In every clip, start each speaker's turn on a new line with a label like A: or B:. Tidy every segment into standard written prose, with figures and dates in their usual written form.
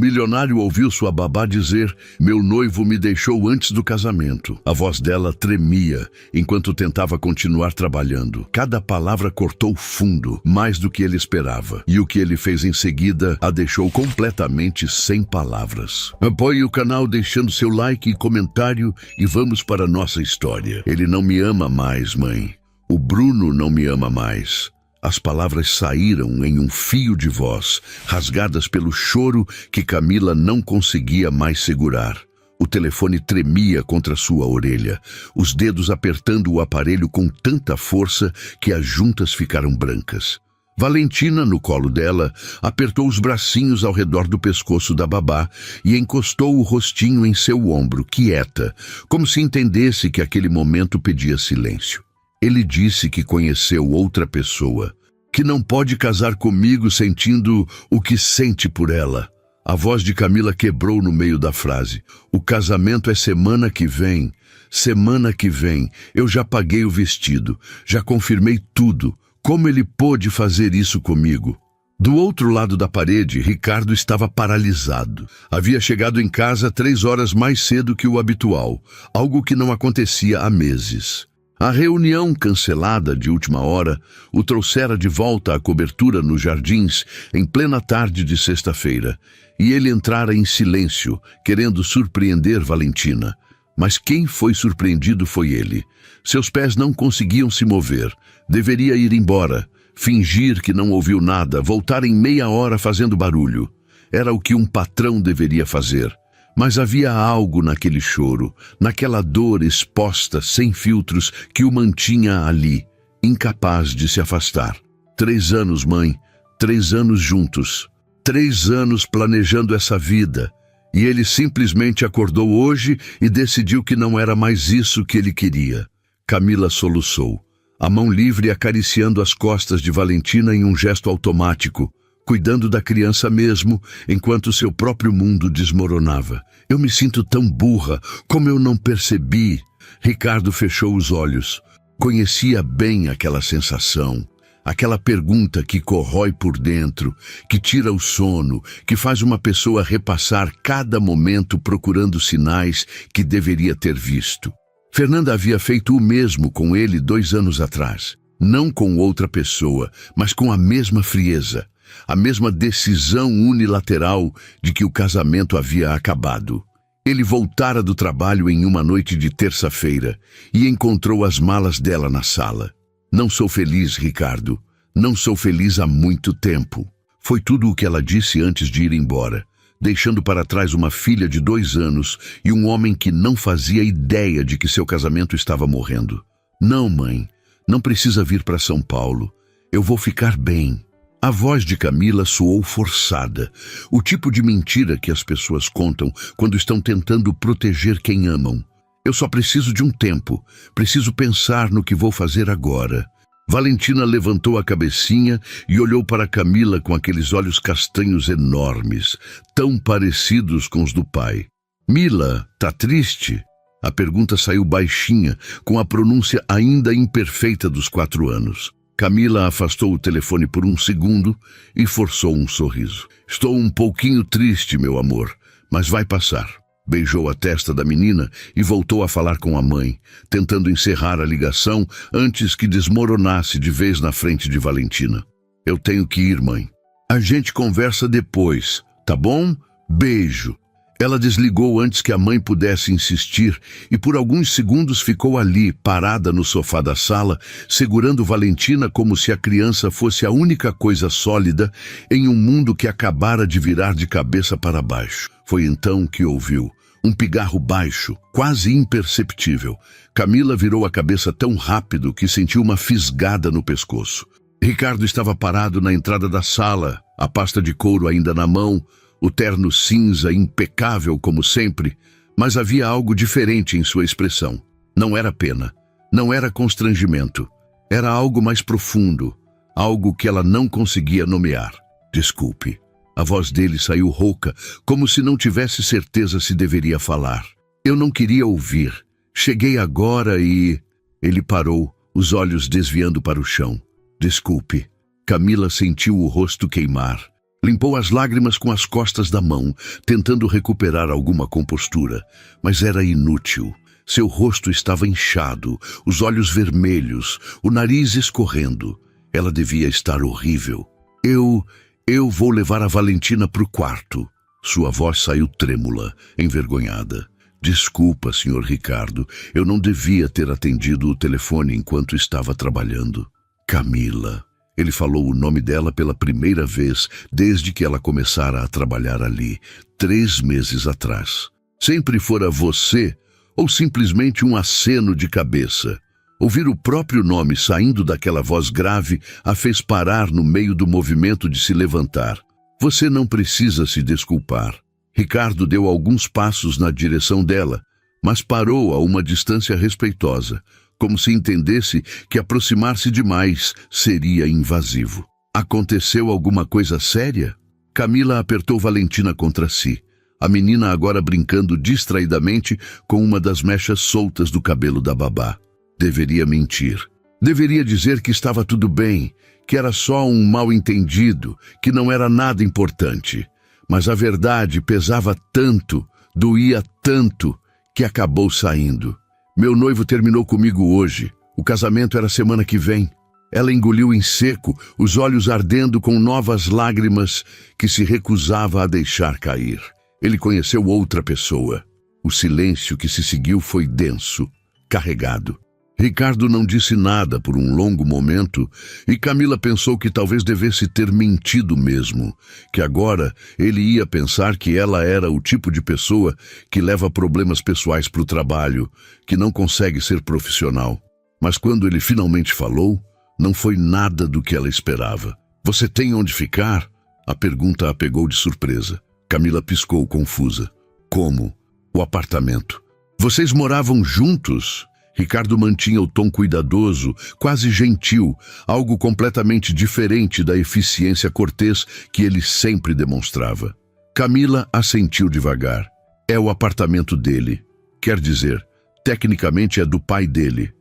A: milionário ouviu sua babá dizer: "Meu noivo me deixou antes do casamento." A voz dela tremia enquanto tentava continuar trabalhando. Cada palavra cortou fundo, mais do que ele esperava. E o que ele fez em seguida a deixou completamente sem palavras. Apoie o canal deixando seu like e comentário e vamos para a nossa história. Ele não me ama mais, mãe. O Bruno não me ama mais. As palavras saíram em um fio de voz, rasgadas pelo choro que Camila não conseguia mais segurar. O telefone tremia contra sua orelha, os dedos apertando o aparelho com tanta força que as juntas ficaram brancas. Valentina, no colo dela, apertou os bracinhos ao redor do pescoço da babá e encostou o rostinho em seu ombro, quieta, como se entendesse que aquele momento pedia silêncio. Ele disse que conheceu outra pessoa, que não pode casar comigo sentindo o que sente por ela. A voz de Camila quebrou no meio da frase. O casamento é semana que vem. Semana que vem. Eu já paguei o vestido. Já confirmei tudo. Como ele pôde fazer isso comigo? Do outro lado da parede, Ricardo estava paralisado. Havia chegado em casa 3 horas mais cedo que o habitual, algo que não acontecia há meses. A reunião cancelada de última hora o trouxera de volta à cobertura nos jardins em plena tarde de sexta-feira, e ele entrara em silêncio, querendo surpreender Valentina. Mas quem foi surpreendido foi ele. Seus pés não conseguiam se mover. Deveria ir embora, fingir que não ouviu nada, voltar em meia hora fazendo barulho. Era o que um patrão deveria fazer. Mas havia algo naquele choro, naquela dor exposta, sem filtros, que o mantinha ali, incapaz de se afastar. 3 anos, mãe, 3 anos juntos, 3 anos planejando essa vida, e ele simplesmente acordou hoje e decidiu que não era mais isso que ele queria. Camila soluçou, a mão livre acariciando as costas de Valentina em um gesto automático, cuidando da criança mesmo, enquanto seu próprio mundo desmoronava. Eu me sinto tão burra, como eu não percebi. Ricardo fechou os olhos. Conhecia bem aquela sensação, aquela pergunta que corrói por dentro, que tira o sono, que faz uma pessoa repassar cada momento procurando sinais que deveria ter visto. Fernanda havia feito o mesmo com ele 2 anos atrás. Não com outra pessoa, mas com a mesma frieza. A mesma decisão unilateral de que o casamento havia acabado. Ele voltara do trabalho em uma noite de terça-feira e encontrou as malas dela na sala. Não sou feliz, Ricardo. Não sou feliz há muito tempo. Foi tudo o que ela disse antes de ir embora, deixando para trás uma filha de 2 anos e um homem que não fazia ideia de que seu casamento estava morrendo. Não, mãe, não precisa vir para São Paulo. Eu vou ficar bem. A voz de Camila soou forçada, o tipo de mentira que as pessoas contam quando estão tentando proteger quem amam. Eu só preciso de um tempo, preciso pensar no que vou fazer agora. Valentina levantou a cabecinha e olhou para Camila com aqueles olhos castanhos enormes, tão parecidos com os do pai. Mila, tá triste? A pergunta saiu baixinha, com a pronúncia ainda imperfeita dos 4 anos. Camila afastou o telefone por um segundo e forçou um sorriso. Estou um pouquinho triste, meu amor, mas vai passar. Beijou a testa da menina e voltou a falar com a mãe, tentando encerrar a ligação antes que desmoronasse de vez na frente de Valentina. Eu tenho que ir, mãe. A gente conversa depois, tá bom? Beijo. Ela desligou antes que a mãe pudesse insistir e por alguns segundos ficou ali, parada no sofá da sala, segurando Valentina como se a criança fosse a única coisa sólida em um mundo que acabara de virar de cabeça para baixo. Foi então que ouviu um pigarro baixo, quase imperceptível. Camila virou a cabeça tão rápido que sentiu uma fisgada no pescoço. Ricardo estava parado na entrada da sala, a pasta de couro ainda na mão, o terno cinza impecável como sempre, mas havia algo diferente em sua expressão. Não era pena, não era constrangimento, era algo mais profundo, algo que ela não conseguia nomear. Desculpe. A voz dele saiu rouca, como se não tivesse certeza se deveria falar. Eu não queria ouvir. Cheguei agora e... Ele parou, os olhos desviando para o chão. Desculpe. Camila sentiu o rosto queimar. Limpou as lágrimas com as costas da mão, tentando recuperar alguma compostura, mas era inútil. Seu rosto estava inchado, os olhos vermelhos, o nariz escorrendo. Ela devia estar horrível. Eu vou levar a Valentina para o quarto. Sua voz saiu trêmula, envergonhada. Desculpa, Sr. Ricardo, eu não devia ter atendido o telefone enquanto estava trabalhando. Camila. Ele falou o nome dela pela primeira vez desde que ela começara a trabalhar ali, 3 meses atrás. Sempre fora você ou simplesmente um aceno de cabeça. Ouvir o próprio nome saindo daquela voz grave a fez parar no meio do movimento de se levantar. Você não precisa se desculpar. Ricardo deu alguns passos na direção dela, mas parou a uma distância respeitosa, como se entendesse que aproximar-se demais seria invasivo. Aconteceu alguma coisa séria? Camila apertou Valentina contra si, a menina agora brincando distraidamente com uma das mechas soltas do cabelo da babá. Deveria mentir. Deveria dizer que estava tudo bem, que era só um mal-entendido, que não era nada importante. Mas a verdade pesava tanto, doía tanto, que acabou saindo. Meu noivo terminou comigo hoje. O casamento era semana que vem. Ela engoliu em seco, os olhos ardendo com novas lágrimas que se recusava a deixar cair. Ele conheceu outra pessoa. O silêncio que se seguiu foi denso, carregado. Ricardo não disse nada por um longo momento e Camila pensou que talvez devesse ter mentido mesmo, que agora ele ia pensar que ela era o tipo de pessoa que leva problemas pessoais para o trabalho, que não consegue ser profissional. Mas quando ele finalmente falou, não foi nada do que ela esperava. Você tem onde ficar? A pergunta a pegou de surpresa. Camila piscou confusa. Como? O apartamento. Vocês moravam juntos? Ricardo mantinha o tom cuidadoso, quase gentil, algo completamente diferente da eficiência cortês que ele sempre demonstrava. Camila assentiu devagar. É o apartamento dele. Quer dizer, tecnicamente é do pai dele.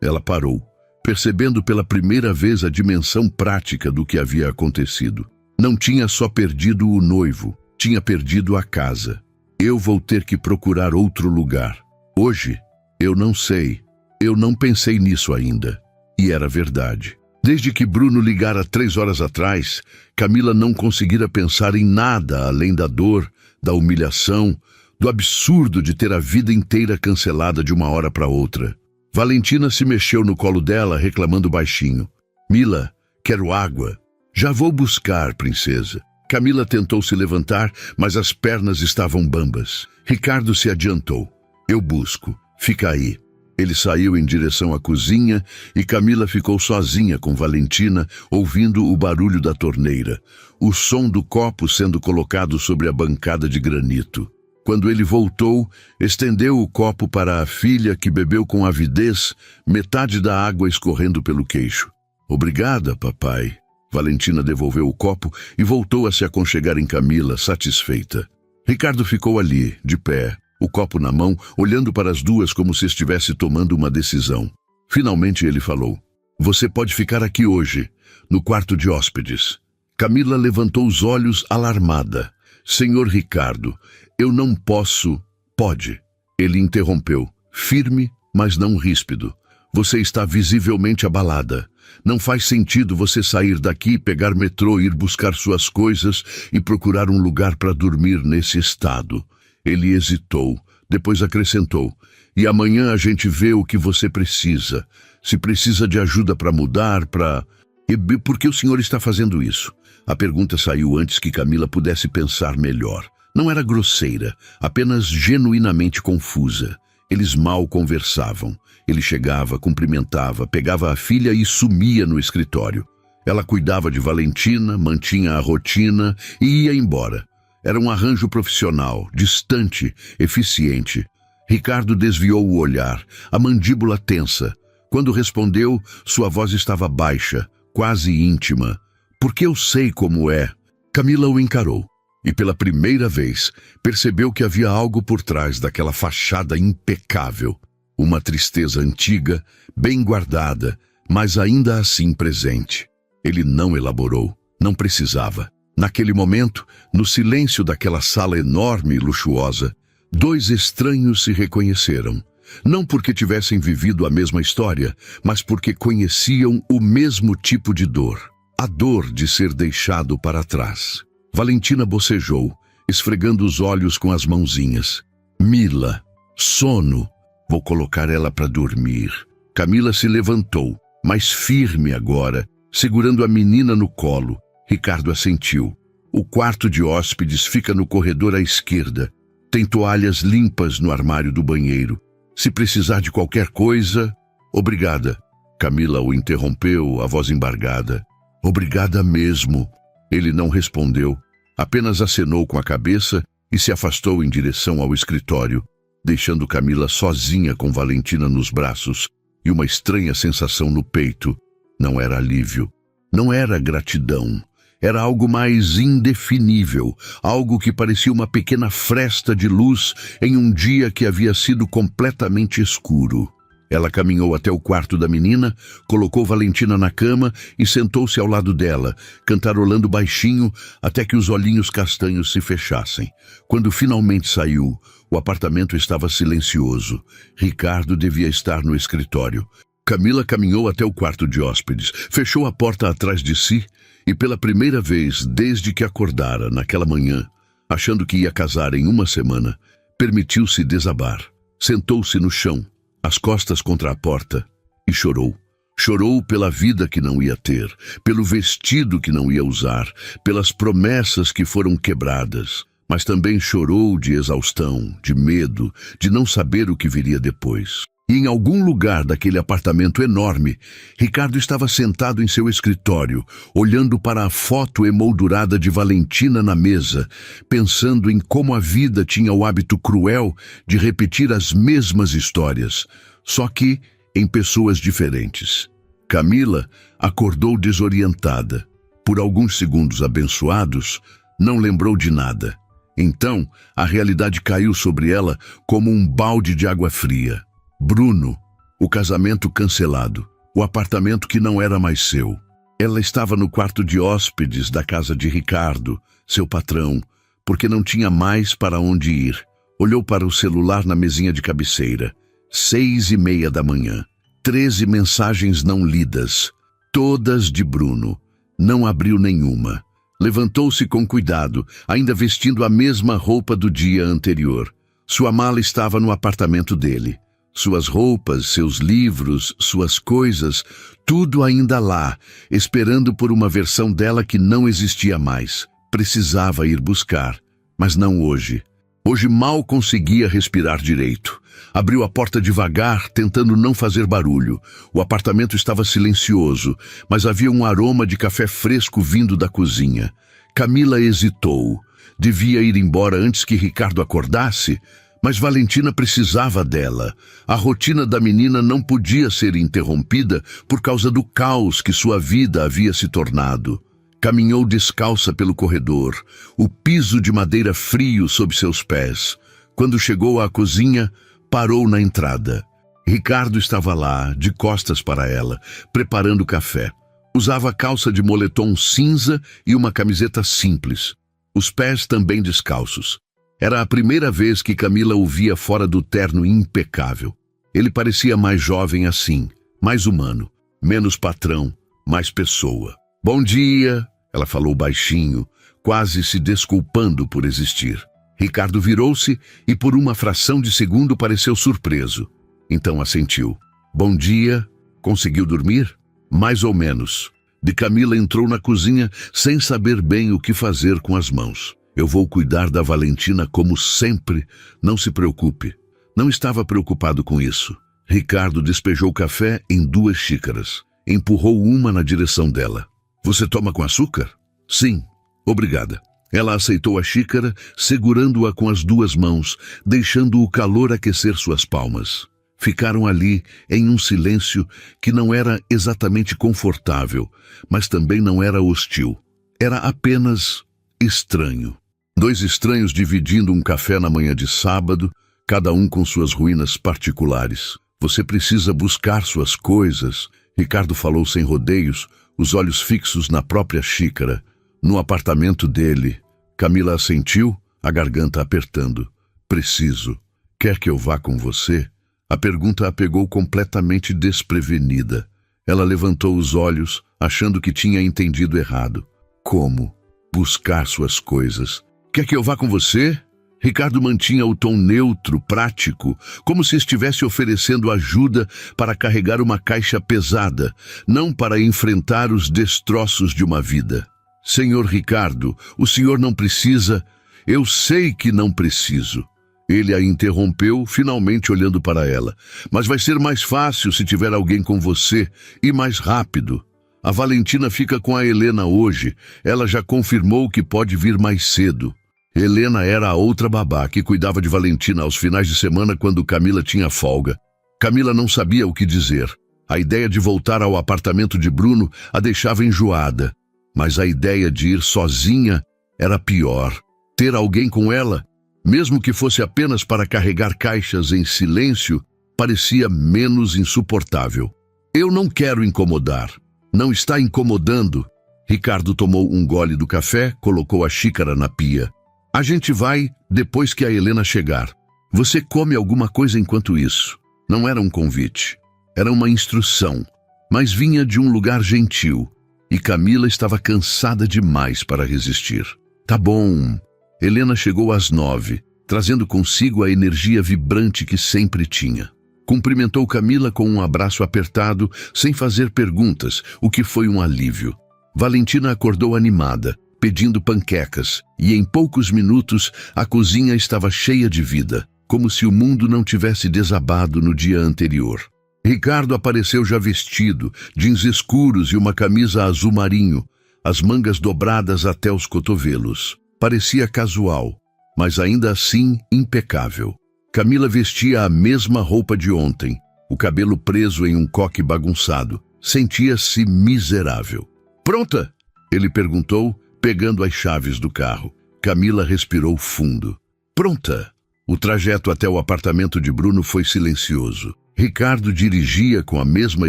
A: Ela parou, percebendo pela primeira vez a dimensão prática do que havia acontecido. Não tinha só perdido o noivo, tinha perdido a casa. Eu vou ter que procurar outro lugar. Hoje, eu não sei. Eu não pensei nisso ainda. E era verdade. Desde que Bruno ligara 3 horas atrás, Camila não conseguira pensar em nada além da dor, da humilhação, do absurdo de ter a vida inteira cancelada de uma hora para outra. Valentina se mexeu no colo dela, reclamando baixinho. Mila, quero água. Já vou buscar, princesa. Camila tentou se levantar, mas as pernas estavam bambas. Ricardo se adiantou. Eu busco. Fica aí. Ele saiu em direção à cozinha e Camila ficou sozinha com Valentina, ouvindo o barulho da torneira, o som do copo sendo colocado sobre a bancada de granito. Quando ele voltou, estendeu o copo para a filha, que bebeu com avidez, metade da água escorrendo pelo queixo. Obrigada, papai. Valentina devolveu o copo e voltou a se aconchegar em Camila, satisfeita. Ricardo ficou ali, de pé, o copo na mão, olhando para as duas como se estivesse tomando uma decisão. Finalmente ele falou. Você pode ficar aqui hoje, no quarto de hóspedes. Camila levantou os olhos alarmada. Senhor Ricardo, eu não posso... Pode. Ele interrompeu, firme, mas não ríspido. Você está visivelmente abalada. Não faz sentido você sair daqui, pegar metrô, ir buscar suas coisas e procurar um lugar para dormir nesse estado. Ele hesitou, depois acrescentou. E amanhã a gente vê o que você precisa. Se precisa de ajuda para mudar, para... E por que o senhor está fazendo isso? A pergunta saiu antes que Camila pudesse pensar melhor. Não era grosseira, apenas genuinamente confusa. Eles mal conversavam. Ele chegava, cumprimentava, pegava a filha e sumia no escritório. Ela cuidava de Valentina, mantinha a rotina e ia embora. Era um arranjo profissional, distante, eficiente. Ricardo desviou o olhar, a mandíbula tensa. Quando respondeu, sua voz estava baixa, quase íntima. Porque eu sei como é. Camila o encarou. E pela primeira vez, percebeu que havia algo por trás daquela fachada impecável. Uma tristeza antiga, bem guardada, mas ainda assim presente. Ele não elaborou, não precisava. Naquele momento, no silêncio daquela sala enorme e luxuosa, dois estranhos se reconheceram. Não porque tivessem vivido a mesma história, mas porque conheciam o mesmo tipo de dor. A dor de ser deixado para trás. Valentina bocejou, esfregando os olhos com as mãozinhas. Mila, sono. Vou colocar ela para dormir. Camila se levantou, mais firme agora, segurando a menina no colo. Ricardo assentiu. O quarto de hóspedes fica no corredor à esquerda. Tem toalhas limpas no armário do banheiro. Se precisar de qualquer coisa... Obrigada. Camila o interrompeu, a voz embargada. Obrigada mesmo. Ele não respondeu, apenas acenou com a cabeça e se afastou em direção ao escritório, deixando Camila sozinha com Valentina nos braços e uma estranha sensação no peito. Não era alívio, não era gratidão. Era algo mais indefinível, algo que parecia uma pequena fresta de luz em um dia que havia sido completamente escuro. Ela caminhou até o quarto da menina, colocou Valentina na cama e sentou-se ao lado dela, cantarolando baixinho até que os olhinhos castanhos se fechassem. Quando finalmente saiu, o apartamento estava silencioso. Ricardo devia estar no escritório. Camila caminhou até o quarto de hóspedes, fechou a porta atrás de si e, pela primeira vez desde que acordara naquela manhã, achando que ia casar em uma semana, permitiu-se desabar. Sentou-se no chão, as costas contra a porta, e chorou. Chorou pela vida que não ia ter, pelo vestido que não ia usar, pelas promessas que foram quebradas. Mas também chorou de exaustão, de medo, de não saber o que viria depois. E em algum lugar daquele apartamento enorme, Ricardo estava sentado em seu escritório, olhando para a foto emoldurada de Valentina na mesa, pensando em como a vida tinha o hábito cruel de repetir as mesmas histórias, só que em pessoas diferentes. Camila acordou desorientada. Por alguns segundos abençoados, não lembrou de nada. Então, a realidade caiu sobre ela como um balde de água fria. Bruno, o casamento cancelado, o apartamento que não era mais seu. Ela estava no quarto de hóspedes da casa de Ricardo, seu patrão, porque não tinha mais para onde ir. Olhou para o celular na mesinha de cabeceira. 6:30 da manhã. 13 mensagens não lidas, todas de Bruno. Não abriu nenhuma. Levantou-se com cuidado, ainda vestindo a mesma roupa do dia anterior. Sua mala estava no apartamento dele. Suas roupas, seus livros, suas coisas, tudo ainda lá, esperando por uma versão dela que não existia mais. Precisava ir buscar, mas não hoje. Hoje mal conseguia respirar direito. Abriu a porta devagar, tentando não fazer barulho. O apartamento estava silencioso, mas havia um aroma de café fresco vindo da cozinha. Camila hesitou. Devia ir embora antes que Ricardo acordasse, mas Valentina precisava dela. A rotina da menina não podia ser interrompida por causa do caos que sua vida havia se tornado. Caminhou descalça pelo corredor, o piso de madeira frio sob seus pés. Quando chegou à cozinha, parou na entrada. Ricardo estava lá, de costas para ela, preparando café. Usava calça de moletom cinza e uma camiseta simples. Os pés também descalços. Era a primeira vez que Camila o via fora do terno impecável. Ele parecia mais jovem assim, mais humano, menos patrão, mais pessoa. Bom dia, ela falou baixinho, quase se desculpando por existir. Ricardo virou-se e por uma fração de segundo pareceu surpreso. Então assentiu. Bom dia, conseguiu dormir? Mais ou menos. De Camila entrou na cozinha sem saber bem o que fazer com as mãos. Eu vou cuidar da Valentina como sempre, não se preocupe. Não estava preocupado com isso. Ricardo despejou café em 2 xícaras. Empurrou uma na direção dela. Você toma com açúcar? Sim, obrigada. Ela aceitou a xícara, segurando-a com as 2 mãos, deixando o calor aquecer suas palmas. Ficaram ali em um silêncio que não era exatamente confortável, mas também não era hostil. Era apenas estranho. 2 estranhos dividindo um café na manhã de sábado, cada um com suas ruínas particulares. Você precisa buscar suas coisas, Ricardo falou sem rodeios, os olhos fixos na própria xícara. No apartamento dele. Camila assentiu, a garganta apertando. Preciso. Quer que eu vá com você? A pergunta a pegou completamente desprevenida. Ela levantou os olhos, achando que tinha entendido errado. Como? Buscar suas coisas. Quer que eu vá com você? Ricardo mantinha o tom neutro, prático, como se estivesse oferecendo ajuda para carregar uma caixa pesada, não para enfrentar os destroços de uma vida. Senhor Ricardo, o senhor não precisa... Eu sei que não preciso. Ele a interrompeu, finalmente olhando para ela. Mas vai ser mais fácil se tiver alguém com você, e mais rápido. A Valentina fica com a Helena hoje. Ela já confirmou que pode vir mais cedo. Helena era a outra babá que cuidava de Valentina aos finais de semana quando Camila tinha folga. Camila não sabia o que dizer. A ideia de voltar ao apartamento de Bruno a deixava enjoada. Mas a ideia de ir sozinha era pior. Ter alguém com ela, mesmo que fosse apenas para carregar caixas em silêncio, parecia menos insuportável. Eu não quero incomodar. Não está incomodando. Ricardo tomou um gole do café, colocou a xícara na pia. A gente vai depois que a Helena chegar. Você come alguma coisa enquanto isso. Não era um convite. Era uma instrução. Mas vinha de um lugar gentil. E Camila estava cansada demais para resistir. Tá bom. Helena chegou às 9, trazendo consigo a energia vibrante que sempre tinha. Cumprimentou Camila com um abraço apertado, sem fazer perguntas, o que foi um alívio. Valentina acordou animada, pedindo panquecas, e em poucos minutos a cozinha estava cheia de vida, como se o mundo não tivesse desabado no dia anterior. Ricardo apareceu já vestido, jeans escuros e uma camisa azul marinho, as mangas dobradas até os cotovelos. Parecia casual, mas ainda assim impecável. Camila vestia a mesma roupa de ontem, o cabelo preso em um coque bagunçado. Sentia-se miserável. Pronta? Ele perguntou, pegando as chaves do carro. Camila respirou fundo. Pronta! O trajeto até o apartamento de Bruno foi silencioso. Ricardo dirigia com a mesma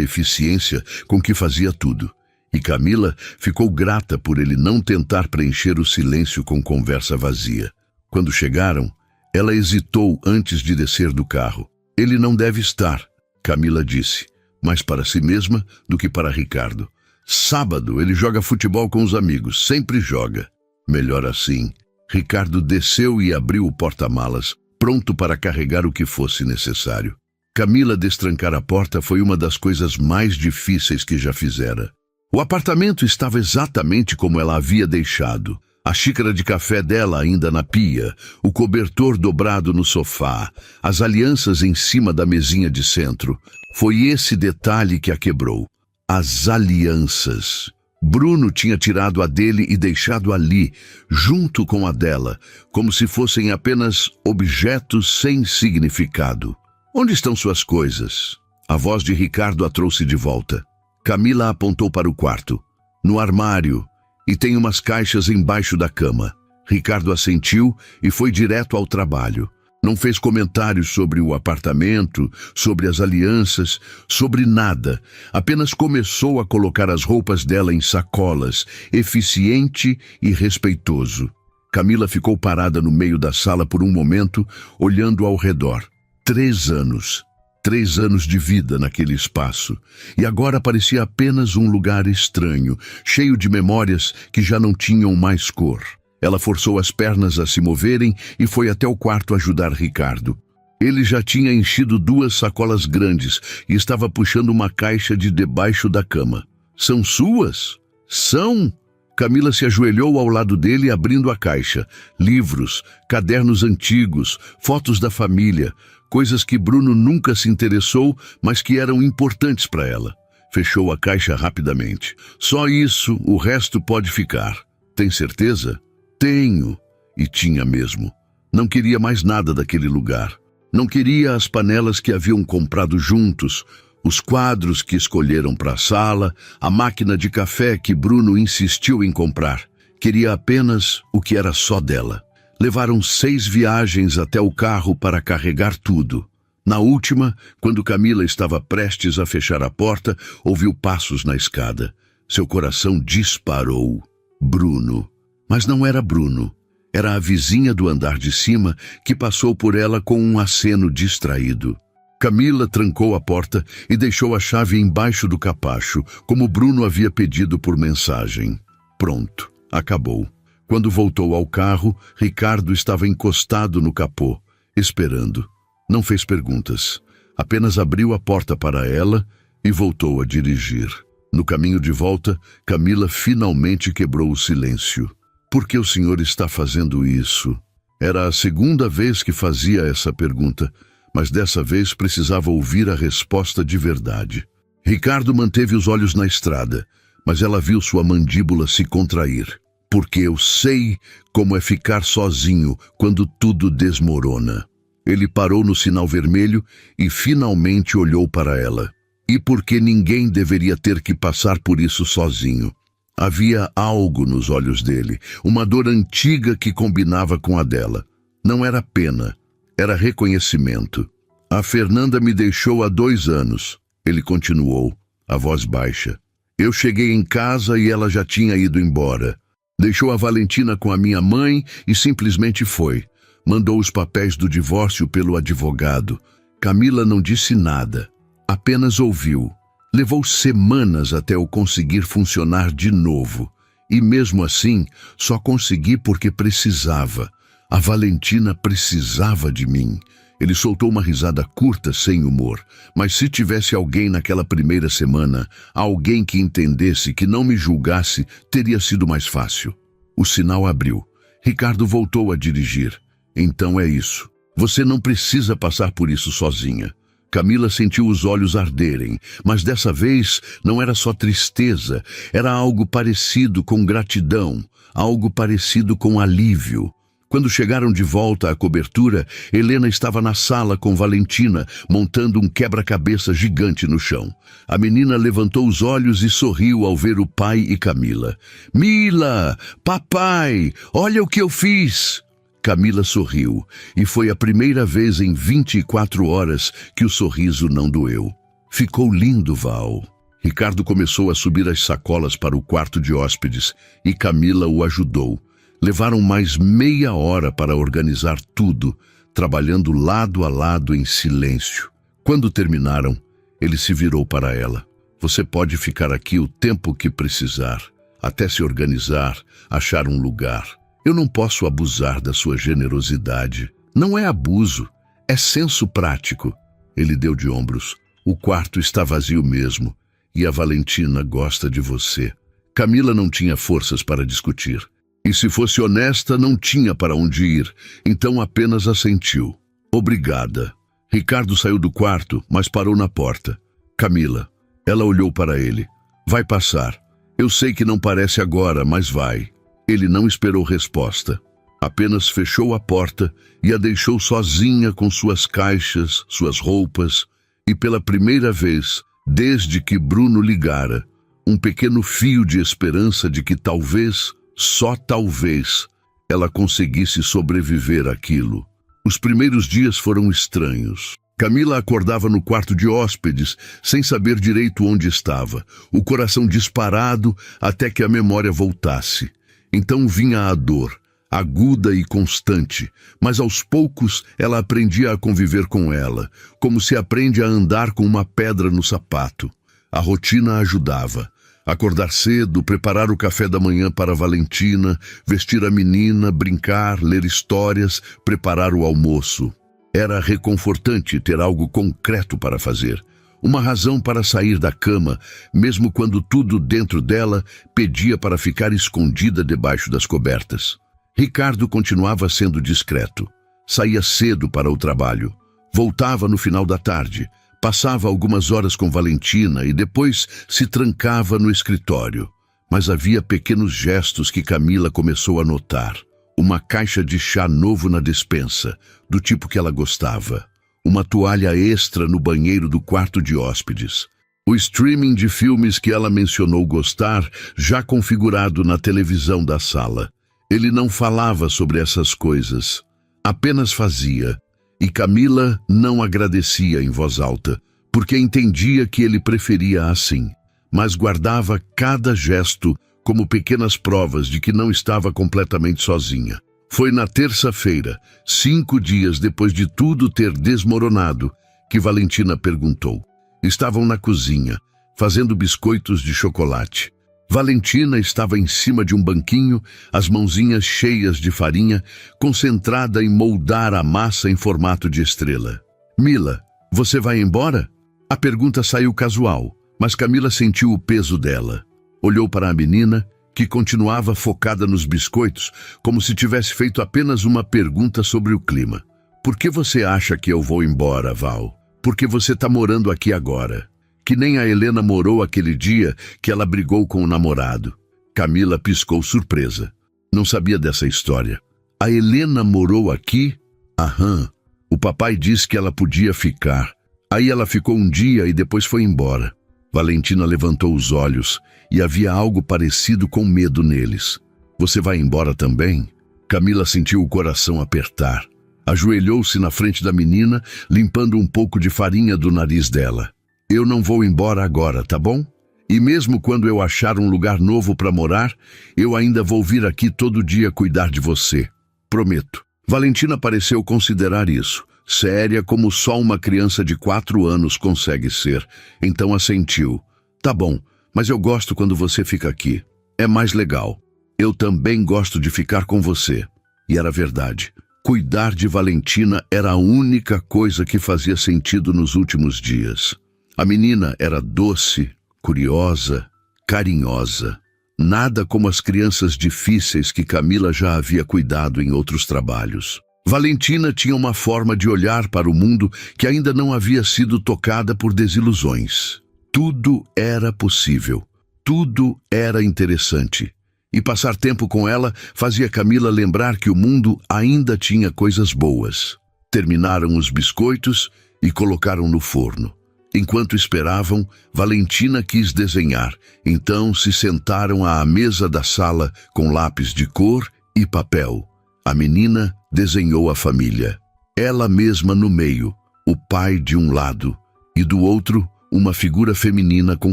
A: eficiência com que fazia tudo. E Camila ficou grata por ele não tentar preencher o silêncio com conversa vazia. Quando chegaram, ela hesitou antes de descer do carro. Ele não deve estar, Camila disse, mais para si mesma do que para Ricardo. Sábado ele joga futebol com os amigos, sempre joga. Melhor assim. Ricardo desceu e abriu o porta-malas, pronto para carregar o que fosse necessário. Camila destrancar a porta foi uma das coisas mais difíceis que já fizera. O apartamento estava exatamente como ela havia deixado. A xícara de café dela ainda na pia, o cobertor dobrado no sofá, as alianças em cima da mesinha de centro. Foi esse detalhe que a quebrou. As alianças. Bruno tinha tirado a dele e deixado ali, junto com a dela, como se fossem apenas objetos sem significado. Onde estão suas coisas? A voz de Ricardo a trouxe de volta. Camila apontou para o quarto. No armário, e tem umas caixas embaixo da cama. Ricardo assentiu e foi direto ao trabalho. Não fez comentários sobre o apartamento, sobre as alianças, sobre nada. Apenas começou a colocar as roupas dela em sacolas, eficiente e respeitoso. Camila ficou parada no meio da sala por um momento, olhando ao redor. 3 anos. 3 anos de vida naquele espaço, e agora parecia apenas um lugar estranho, cheio de memórias que já não tinham mais cor. Ela forçou as pernas a se moverem e foi até o quarto ajudar Ricardo. Ele já tinha enchido 2 sacolas grandes e estava puxando uma caixa de debaixo da cama. São suas? São? Camila se ajoelhou ao lado dele, abrindo a caixa. Livros, cadernos antigos, fotos da família, coisas que Bruno nunca se interessou, mas que eram importantes para ela. Fechou a caixa rapidamente. Só isso, o resto pode ficar. Tem certeza? Tenho. E tinha mesmo. Não queria mais nada daquele lugar. Não queria as panelas que haviam comprado juntos, os quadros que escolheram para a sala, a máquina de café que Bruno insistiu em comprar. Queria apenas o que era só dela. Levaram 6 viagens até o carro para carregar tudo. Na última, quando Camila estava prestes a fechar a porta, ouviu passos na escada. Seu coração disparou. Bruno. Mas não era Bruno. Era a vizinha do andar de cima que passou por ela com um aceno distraído. Camila trancou a porta e deixou a chave embaixo do capacho, como Bruno havia pedido por mensagem. Pronto, acabou. Quando voltou ao carro, Ricardo estava encostado no capô, esperando. Não fez perguntas. Apenas abriu a porta para ela e voltou a dirigir. No caminho de volta, Camila finalmente quebrou o silêncio. Por que o senhor está fazendo isso? Era a segunda vez que fazia essa pergunta, mas dessa vez precisava ouvir a resposta de verdade. Ricardo manteve os olhos na estrada, mas ela viu sua mandíbula se contrair. Porque eu sei como é ficar sozinho quando tudo desmorona. Ele parou no sinal vermelho e finalmente olhou para ela. E porque ninguém deveria ter que passar por isso sozinho. Havia algo nos olhos dele, uma dor antiga que combinava com a dela. Não era pena, era reconhecimento. A Fernanda me deixou há 2 anos, ele continuou, a voz baixa. Eu cheguei em casa e ela já tinha ido embora. Deixou a Valentina com a minha mãe e simplesmente foi. Mandou os papéis do divórcio pelo advogado. Camila não disse nada, apenas ouviu. Levou semanas até eu conseguir funcionar de novo. E mesmo assim, só consegui porque precisava. A Valentina precisava de mim. Ele soltou uma risada curta, sem humor. Mas se tivesse alguém naquela primeira semana, alguém que entendesse, que não me julgasse, teria sido mais fácil. O sinal abriu. Ricardo voltou a dirigir. Então é isso. Você não precisa passar por isso sozinha. Camila sentiu os olhos arderem, mas dessa vez não era só tristeza, era algo parecido com gratidão, algo parecido com alívio. Quando chegaram de volta à cobertura, Helena estava na sala com Valentina, montando um quebra-cabeça gigante no chão. A menina levantou os olhos e sorriu ao ver o pai e Camila. Mila! Papai! Olha o que eu fiz! Camila sorriu, e foi a primeira vez em 24 horas que o sorriso não doeu. Ficou lindo, Val. Ricardo começou a subir as sacolas para o quarto de hóspedes, e Camila o ajudou. Levaram mais meia hora para organizar tudo, trabalhando lado a lado em silêncio. Quando terminaram, ele se virou para ela. Você pode ficar aqui o tempo que precisar, até se organizar, achar um lugar. Eu não posso abusar da sua generosidade. Não é abuso, é senso prático. Ele deu de ombros. O quarto está vazio mesmo, e a Valentina gosta de você. Camila não tinha forças para discutir. E se fosse honesta, não tinha para onde ir, então apenas assentiu. Obrigada. Ricardo saiu do quarto, mas parou na porta. Camila. Ela olhou para ele. Vai passar. Eu sei que não parece agora, mas vai. Ele não esperou resposta. Apenas fechou a porta e a deixou sozinha com suas caixas, suas roupas, e pela primeira vez, desde que Bruno ligara, um pequeno fio de esperança de que talvez, só talvez, ela conseguisse sobreviver àquilo. Os primeiros dias foram estranhos. Camila acordava no quarto de hóspedes, sem saber direito onde estava, o coração disparado até que a memória voltasse. Então vinha a dor, aguda e constante, mas aos poucos ela aprendia a conviver com ela, como se aprende a andar com uma pedra no sapato. A rotina ajudava. Acordar cedo, preparar o café da manhã para Valentina, vestir a menina, brincar, ler histórias, preparar o almoço. Era reconfortante ter algo concreto para fazer. Uma razão para sair da cama, mesmo quando tudo dentro dela pedia para ficar escondida debaixo das cobertas. Ricardo continuava sendo discreto. Saía cedo para o trabalho. Voltava no final da tarde. Passava algumas horas com Valentina e depois se trancava no escritório. Mas havia pequenos gestos que Camila começou a notar. Uma caixa de chá novo na despensa, do tipo que ela gostava. Uma toalha extra no banheiro do quarto de hóspedes. O streaming de filmes que ela mencionou gostar, já configurado na televisão da sala. Ele não falava sobre essas coisas, apenas fazia. E Camila não agradecia em voz alta, porque entendia que ele preferia assim, mas guardava cada gesto como pequenas provas de que não estava completamente sozinha. Foi na terça-feira, 5 dias depois de tudo ter desmoronado, que Valentina perguntou. Estavam na cozinha, fazendo biscoitos de chocolate. Valentina estava em cima de um banquinho, as mãozinhas cheias de farinha, concentrada em moldar a massa em formato de estrela. Mila, você vai embora? A pergunta saiu casual, mas Camila sentiu o peso dela. Olhou para a menina, que continuava focada nos biscoitos, como se tivesse feito apenas uma pergunta sobre o clima. Por que você acha que eu vou embora, Val? Porque você está morando aqui agora. Que nem a Helena morou aquele dia que ela brigou com o namorado. Camila piscou surpresa. Não sabia dessa história. A Helena morou aqui? Aham. O papai disse que ela podia ficar. Aí ela ficou um dia e depois foi embora. Valentina levantou os olhos e havia algo parecido com medo neles. Você vai embora também? Camila sentiu o coração apertar. Ajoelhou-se na frente da menina, limpando um pouco de farinha do nariz dela. Eu não vou embora agora, tá bom? E mesmo quando eu achar um lugar novo para morar, eu ainda vou vir aqui todo dia cuidar de você. Prometo. Valentina pareceu considerar isso, séria como só uma criança de 4 anos consegue ser. Então assentiu. Tá bom, mas eu gosto quando você fica aqui. É mais legal. Eu também gosto de ficar com você. E era verdade. Cuidar de Valentina era a única coisa que fazia sentido nos últimos dias. A menina era doce, curiosa, carinhosa. Nada como as crianças difíceis que Camila já havia cuidado em outros trabalhos. Valentina tinha uma forma de olhar para o mundo que ainda não havia sido tocada por desilusões. Tudo era possível. Tudo era interessante. E passar tempo com ela fazia Camila lembrar que o mundo ainda tinha coisas boas. Terminaram os biscoitos e colocaram no forno. Enquanto esperavam, Valentina quis desenhar, então se sentaram à mesa da sala com lápis de cor e papel. A menina desenhou a família. Ela mesma no meio, o pai de um lado, e do outro, uma figura feminina com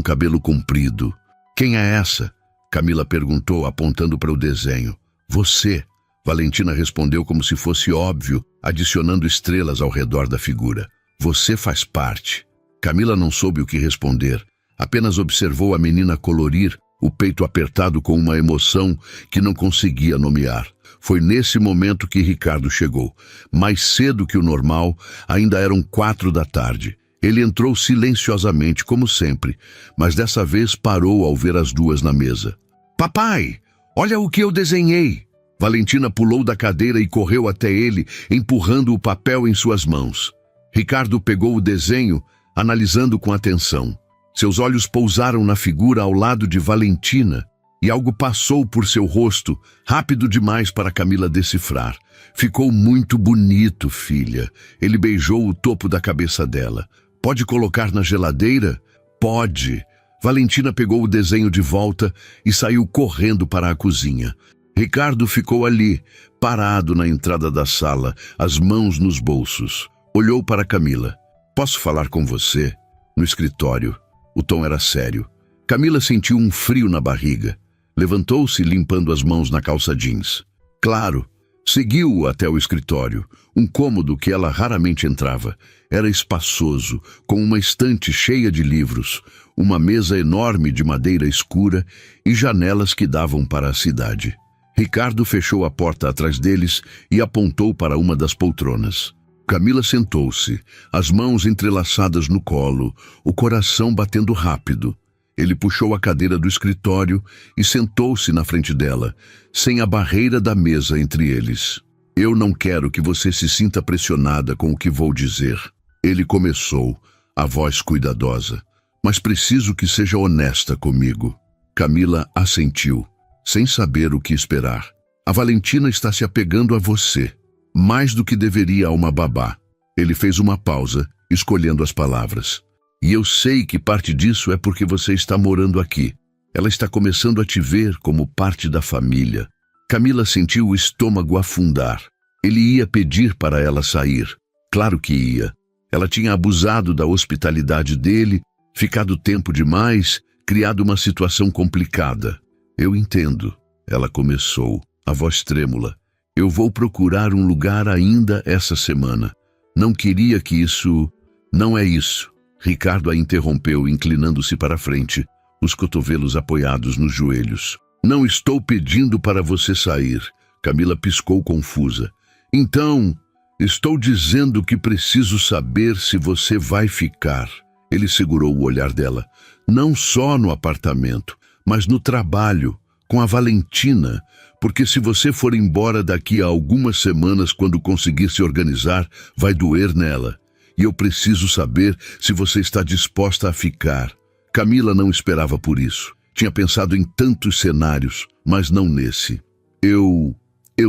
A: cabelo comprido. Quem é essa? Camila perguntou, apontando para o desenho. Você, Valentina respondeu como se fosse óbvio, adicionando estrelas ao redor da figura. Você faz parte. Camila não soube o que responder, apenas observou a menina colorir, o peito apertado com uma emoção que não conseguia nomear. Foi nesse momento que Ricardo chegou. Mais cedo que o normal, ainda eram 4 da tarde. Ele entrou silenciosamente, como sempre, mas dessa vez parou ao ver as duas na mesa. Papai, olha o que eu desenhei! Valentina pulou da cadeira e correu até ele, empurrando o papel em suas mãos. Ricardo pegou o desenho, analisando com atenção. Seus olhos pousaram na figura ao lado de Valentina e algo passou por seu rosto, rápido demais para Camila decifrar. Ficou muito bonito, filha. Ele beijou o topo da cabeça dela. Pode colocar na geladeira? Pode. Valentina pegou o desenho de volta e saiu correndo para a cozinha. Ricardo ficou ali, parado na entrada da sala, as mãos nos bolsos. Olhou para Camila. Posso falar com você? No escritório. O tom era sério. Camila sentiu um frio na barriga. Levantou-se, limpando as mãos na calça jeans. Claro. Seguiu-o até o escritório, um cômodo que ela raramente entrava. Era espaçoso, com uma estante cheia de livros, uma mesa enorme de madeira escura e janelas que davam para a cidade. Ricardo fechou a porta atrás deles e apontou para uma das poltronas. Camila sentou-se, as mãos entrelaçadas no colo, o coração batendo rápido. Ele puxou a cadeira do escritório e sentou-se na frente dela, sem a barreira da mesa entre eles. Eu não quero que você se sinta pressionada com o que vou dizer. Ele começou, a voz cuidadosa. Mas preciso que seja honesta comigo. Camila assentiu, sem saber o que esperar. A Valentina está se apegando a você, mais do que deveria a uma babá. Ele fez uma pausa, escolhendo as palavras. E eu sei que parte disso é porque você está morando aqui. Ela está começando a te ver como parte da família. Camila sentiu o estômago afundar. Ele ia pedir para ela sair. Claro que ia. Ela tinha abusado da hospitalidade dele, ficado tempo demais, criado uma situação complicada. Eu entendo, ela começou, a voz trêmula. Eu vou procurar um lugar ainda essa semana. Não queria que isso... Não é isso. Ricardo a interrompeu, inclinando-se para a frente, os cotovelos apoiados nos joelhos. Não estou pedindo para você sair. Camila piscou confusa. Então, estou dizendo que preciso saber se você vai ficar. Ele segurou o olhar dela. Não só no apartamento, mas no trabalho, com a Valentina, porque se você for embora daqui a algumas semanas, quando conseguir se organizar, vai doer nela. E eu preciso saber se você está disposta a ficar. Camila não esperava por isso. Tinha pensado em tantos cenários, mas não nesse. Eu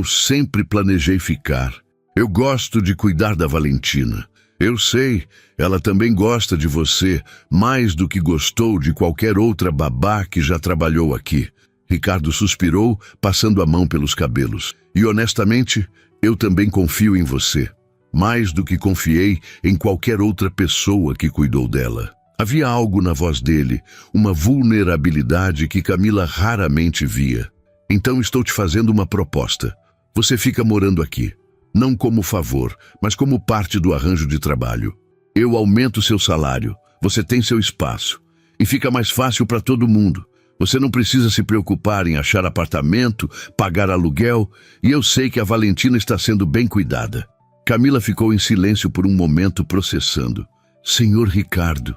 A: sempre planejei ficar. Eu gosto de cuidar da Valentina. Eu sei, ela também gosta de você, mais do que gostou de qualquer outra babá que já trabalhou aqui. Ricardo suspirou, passando a mão pelos cabelos. E honestamente, eu também confio em você. Mais do que confiei em qualquer outra pessoa que cuidou dela. Havia algo na voz dele, uma vulnerabilidade que Camila raramente via. Então estou te fazendo uma proposta. Você fica morando aqui. Não como favor, mas como parte do arranjo de trabalho. Eu aumento seu salário, você tem seu espaço. E fica mais fácil para todo mundo. Você não precisa se preocupar em achar apartamento, pagar aluguel, e eu sei que a Valentina está sendo bem cuidada. Camila ficou em silêncio por um momento, processando. Senhor Ricardo,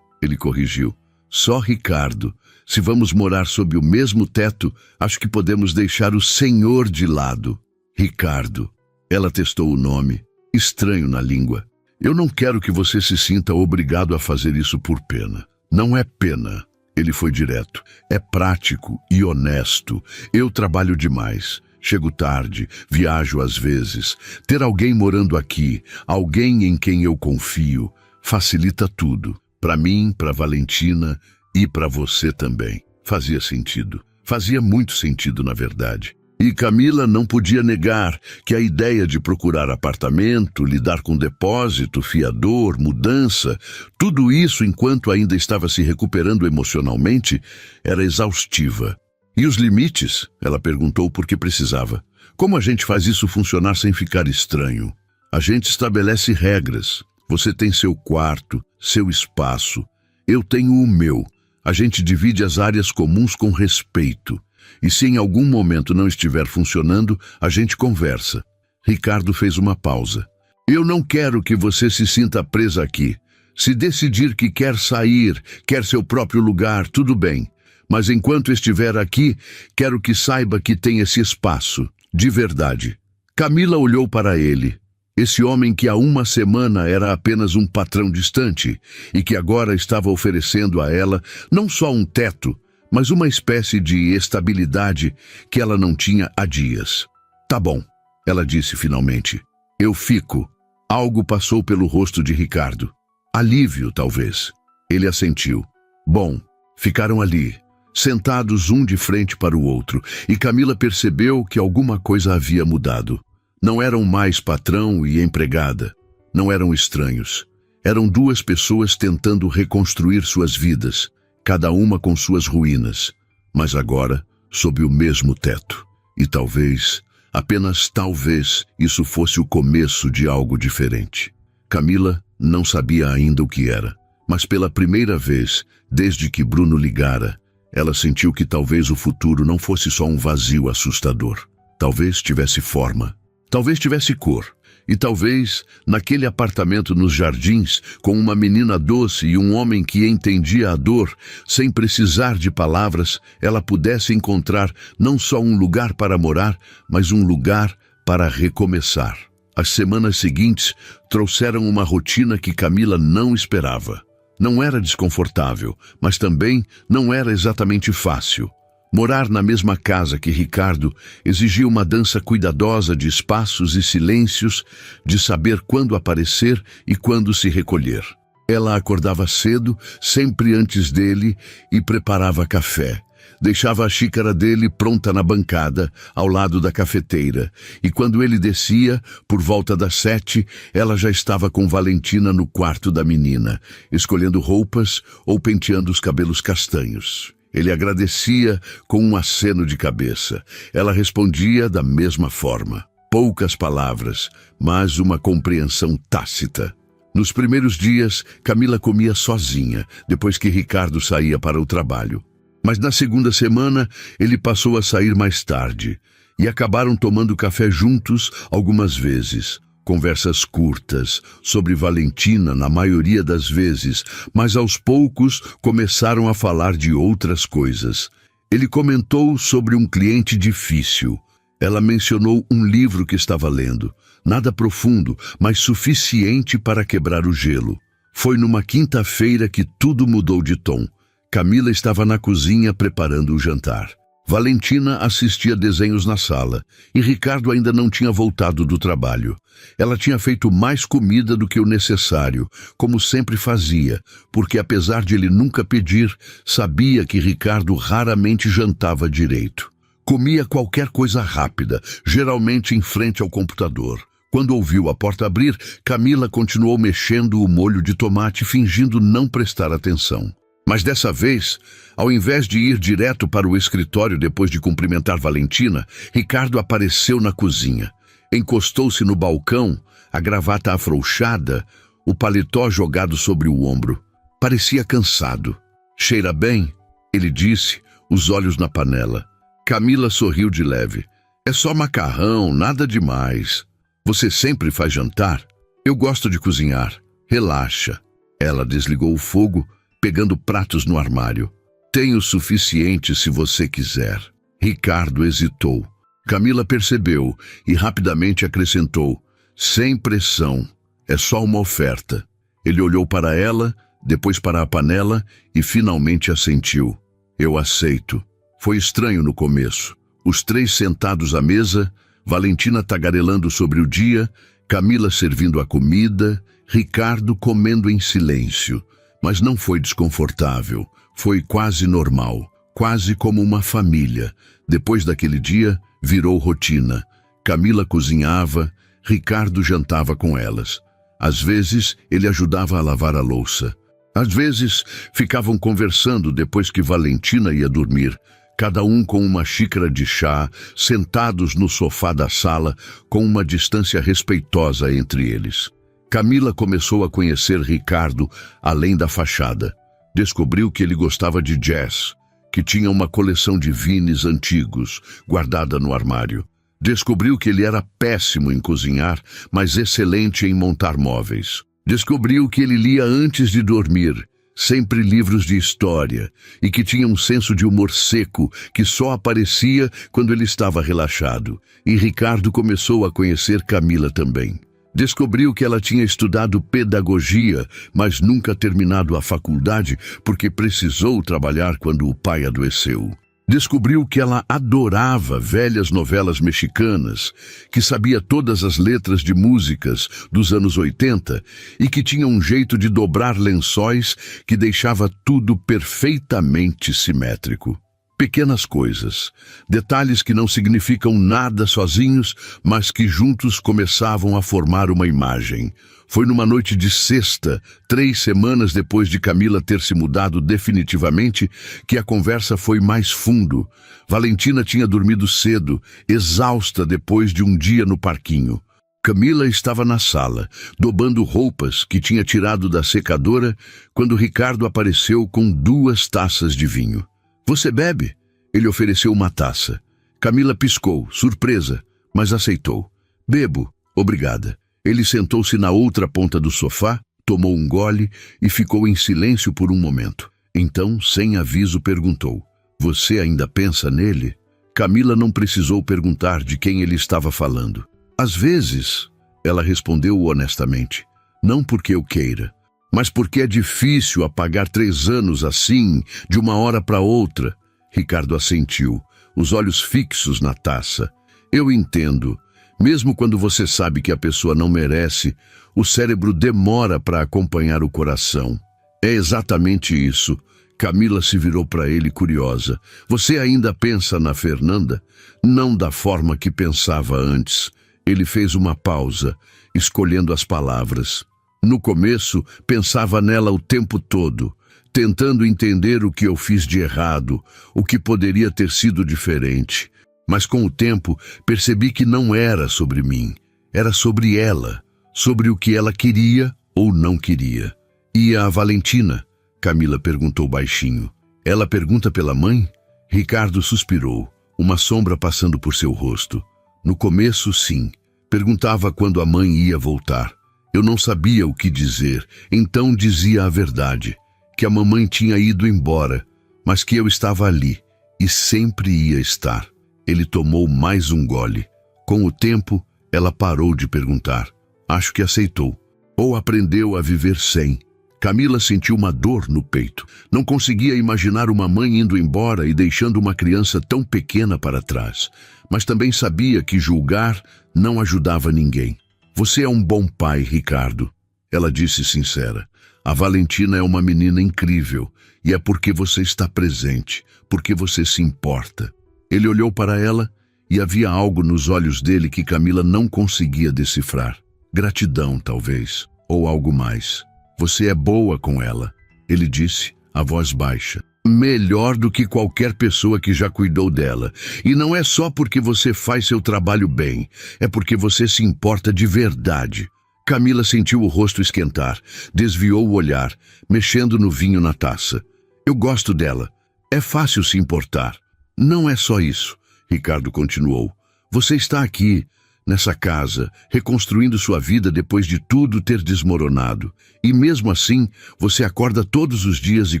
A: ele corrigiu. Só Ricardo. Se vamos morar sob o mesmo teto, acho que podemos deixar o senhor de lado. Ricardo. Ela testou o nome, estranho na língua. Eu não quero que você se sinta obrigado a fazer isso por pena. Não é pena. Ele foi direto. É prático e honesto. Eu trabalho demais. Chego tarde, viajo às vezes. Ter alguém morando aqui, alguém em quem eu confio, facilita tudo. Para mim, para Valentina e para você também. Fazia sentido. Fazia muito sentido, na verdade. E Camila não podia negar que a ideia de procurar apartamento, lidar com depósito, fiador, mudança, tudo isso enquanto ainda estava se recuperando emocionalmente, era exaustiva. E os limites? Ela perguntou porque precisava. Como a gente faz isso funcionar sem ficar estranho? A gente estabelece regras. Você tem seu quarto, seu espaço. Eu tenho o meu. A gente divide as áreas comuns com respeito. E se em algum momento não estiver funcionando, a gente conversa. Ricardo fez uma pausa. Eu não quero que você se sinta presa aqui. Se decidir que quer sair, quer seu próprio lugar, tudo bem. Mas enquanto estiver aqui, quero que saiba que tem esse espaço, de verdade. Camila olhou para ele. Esse homem que há uma semana era apenas um patrão distante e que agora estava oferecendo a ela não só um teto, mas uma espécie de estabilidade que ela não tinha há dias. Tá bom, ela disse finalmente. Eu fico. Algo passou pelo rosto de Ricardo. Alívio, talvez. Ele assentiu. Bom, ficaram ali, sentados um de frente para o outro, e Camila percebeu que alguma coisa havia mudado. Não eram mais patrão e empregada. Não eram estranhos. Eram duas pessoas tentando reconstruir suas vidas, cada uma com suas ruínas, mas agora sob o mesmo teto. E talvez, apenas talvez, isso fosse o começo de algo diferente. Camila não sabia ainda o que era, mas pela primeira vez, desde que Bruno ligara, ela sentiu que talvez o futuro não fosse só um vazio assustador. Talvez tivesse forma, talvez tivesse cor. E talvez, naquele apartamento nos jardins, com uma menina doce e um homem que entendia a dor, sem precisar de palavras, ela pudesse encontrar não só um lugar para morar, mas um lugar para recomeçar. As semanas seguintes trouxeram uma rotina que Camila não esperava. Não era desconfortável, mas também não era exatamente fácil. Morar na mesma casa que Ricardo exigia uma dança cuidadosa de espaços e silêncios, de saber quando aparecer e quando se recolher. Ela acordava cedo, sempre antes dele, e preparava café. Deixava a xícara dele pronta na bancada, ao lado da cafeteira, e quando ele descia, por volta das 7, ela já estava com Valentina no quarto da menina, escolhendo roupas ou penteando os cabelos castanhos. Ele agradecia com um aceno de cabeça. Ela respondia da mesma forma. Poucas palavras, mas uma compreensão tácita. Nos primeiros dias, Camila comia sozinha, depois que Ricardo saía para o trabalho. Mas na segunda semana, ele passou a sair mais tarde, e acabaram tomando café juntos algumas vezes. Conversas curtas, sobre Valentina na maioria das vezes, mas aos poucos começaram a falar de outras coisas. Ele comentou sobre um cliente difícil. Ela mencionou um livro que estava lendo. Nada profundo, mas suficiente para quebrar o gelo. Foi numa quinta-feira que tudo mudou de tom. Camila estava na cozinha preparando o jantar. Valentina assistia desenhos na sala, e Ricardo ainda não tinha voltado do trabalho. Ela tinha feito mais comida do que o necessário, como sempre fazia, porque apesar de ele nunca pedir, sabia que Ricardo raramente jantava direito. Comia qualquer coisa rápida, geralmente em frente ao computador. Quando ouviu a porta abrir, Camila continuou mexendo o molho de tomate, fingindo não prestar atenção. Mas dessa vez, ao invés de ir direto para o escritório depois de cumprimentar Valentina, Ricardo apareceu na cozinha. Encostou-se no balcão, a gravata afrouxada, o paletó jogado sobre o ombro. Parecia cansado. "Cheira bem?" ele disse, os olhos na panela. Camila sorriu de leve. "É só macarrão, nada demais. Você sempre faz jantar?" "Eu gosto de cozinhar. Relaxa." Ela desligou o fogo, pegando pratos no armário. "Tenho o suficiente se você quiser." Ricardo hesitou. Camila percebeu e rapidamente acrescentou: "Sem pressão. É só uma oferta." Ele olhou para ela, depois para a panela e finalmente assentiu. "Eu aceito." Foi estranho no começo. Os três sentados à mesa, Valentina tagarelando sobre o dia, Camila servindo a comida, Ricardo comendo em silêncio. Mas não foi desconfortável, foi quase normal, quase como uma família. Depois daquele dia, virou rotina. Camila cozinhava, Ricardo jantava com elas. Às vezes, ele ajudava a lavar a louça. Às vezes, ficavam conversando depois que Valentina ia dormir, cada um com uma xícara de chá, sentados no sofá da sala, com uma distância respeitosa entre eles. Camila começou a conhecer Ricardo além da fachada. Descobriu que ele gostava de jazz, que tinha uma coleção de vinis antigos guardada no armário. Descobriu que ele era péssimo em cozinhar, mas excelente em montar móveis. Descobriu que ele lia antes de dormir, sempre livros de história, e que tinha um senso de humor seco que só aparecia quando ele estava relaxado. E Ricardo começou a conhecer Camila também. Descobriu que ela tinha estudado pedagogia, mas nunca terminado a faculdade porque precisou trabalhar quando o pai adoeceu. Descobriu que ela adorava velhas novelas mexicanas, que sabia todas as letras de músicas dos anos 80 e que tinha um jeito de dobrar lençóis que deixava tudo perfeitamente simétrico. Pequenas coisas, detalhes que não significam nada sozinhos, mas que juntos começavam a formar uma imagem. Foi numa noite de sexta, 3 semanas depois de Camila ter se mudado definitivamente, que a conversa foi mais fundo. Valentina tinha dormido cedo, exausta depois de um dia no parquinho. Camila estava na sala, dobando roupas que tinha tirado da secadora, quando Ricardo apareceu com 2 taças de vinho. "Você bebe?" Ele ofereceu uma taça. Camila piscou, surpresa, mas aceitou. "Bebo, obrigada." Ele sentou-se na outra ponta do sofá, tomou um gole e ficou em silêncio por um momento. Então, sem aviso, perguntou: "Você ainda pensa nele?" Camila não precisou perguntar de quem ele estava falando. "Às vezes," ela respondeu honestamente, "não porque eu queira, mas porque é difícil apagar 3 anos assim, de uma hora para outra." Ricardo assentiu, os olhos fixos na taça. "Eu entendo. Mesmo quando você sabe que a pessoa não merece, o cérebro demora para acompanhar o coração." "É exatamente isso." Camila se virou para ele curiosa. "Você ainda pensa na Fernanda?" "Não da forma que pensava antes." Ele fez uma pausa, escolhendo as palavras. "No começo, pensava nela o tempo todo. tentando entender o que eu fiz de errado, o que poderia ter sido diferente. Mas com o tempo, percebi que não era sobre mim, era sobre ela, sobre o que ela queria ou não queria. E a Valentina? Camila perguntou baixinho. Ela pergunta pela mãe? Ricardo suspirou, uma sombra passando por seu rosto. No começo, sim. Perguntava quando a mãe ia voltar. Eu não sabia o que dizer, então dizia a verdade, que a mamãe tinha ido embora, mas que eu estava ali e sempre ia estar. Ele tomou mais um gole. Com o tempo, ela parou de perguntar. Acho que aceitou. Ou aprendeu a viver sem. Camila sentiu uma dor no peito. Não conseguia imaginar uma mãe indo embora e deixando uma criança tão pequena para trás. Mas também sabia que julgar não ajudava ninguém. Você é um bom pai, Ricardo. Ela disse sincera. A Valentina é uma menina incrível. E é porque você está presente, porque você se importa. Ele olhou para ela e havia algo nos olhos dele que Camila não conseguia decifrar. Gratidão, talvez, ou algo mais. Você é boa com ela, ele disse, a voz baixa. Melhor do que qualquer pessoa que já cuidou dela. E não é só porque você faz seu trabalho bem, é porque você se importa de verdade. Camila sentiu o rosto esquentar, desviou o olhar, mexendo no vinho na taça. Eu gosto dela. É fácil se importar. Não é só isso, Ricardo continuou. Você está aqui, nessa casa, reconstruindo sua vida depois de tudo ter desmoronado. E mesmo assim, você acorda todos os dias e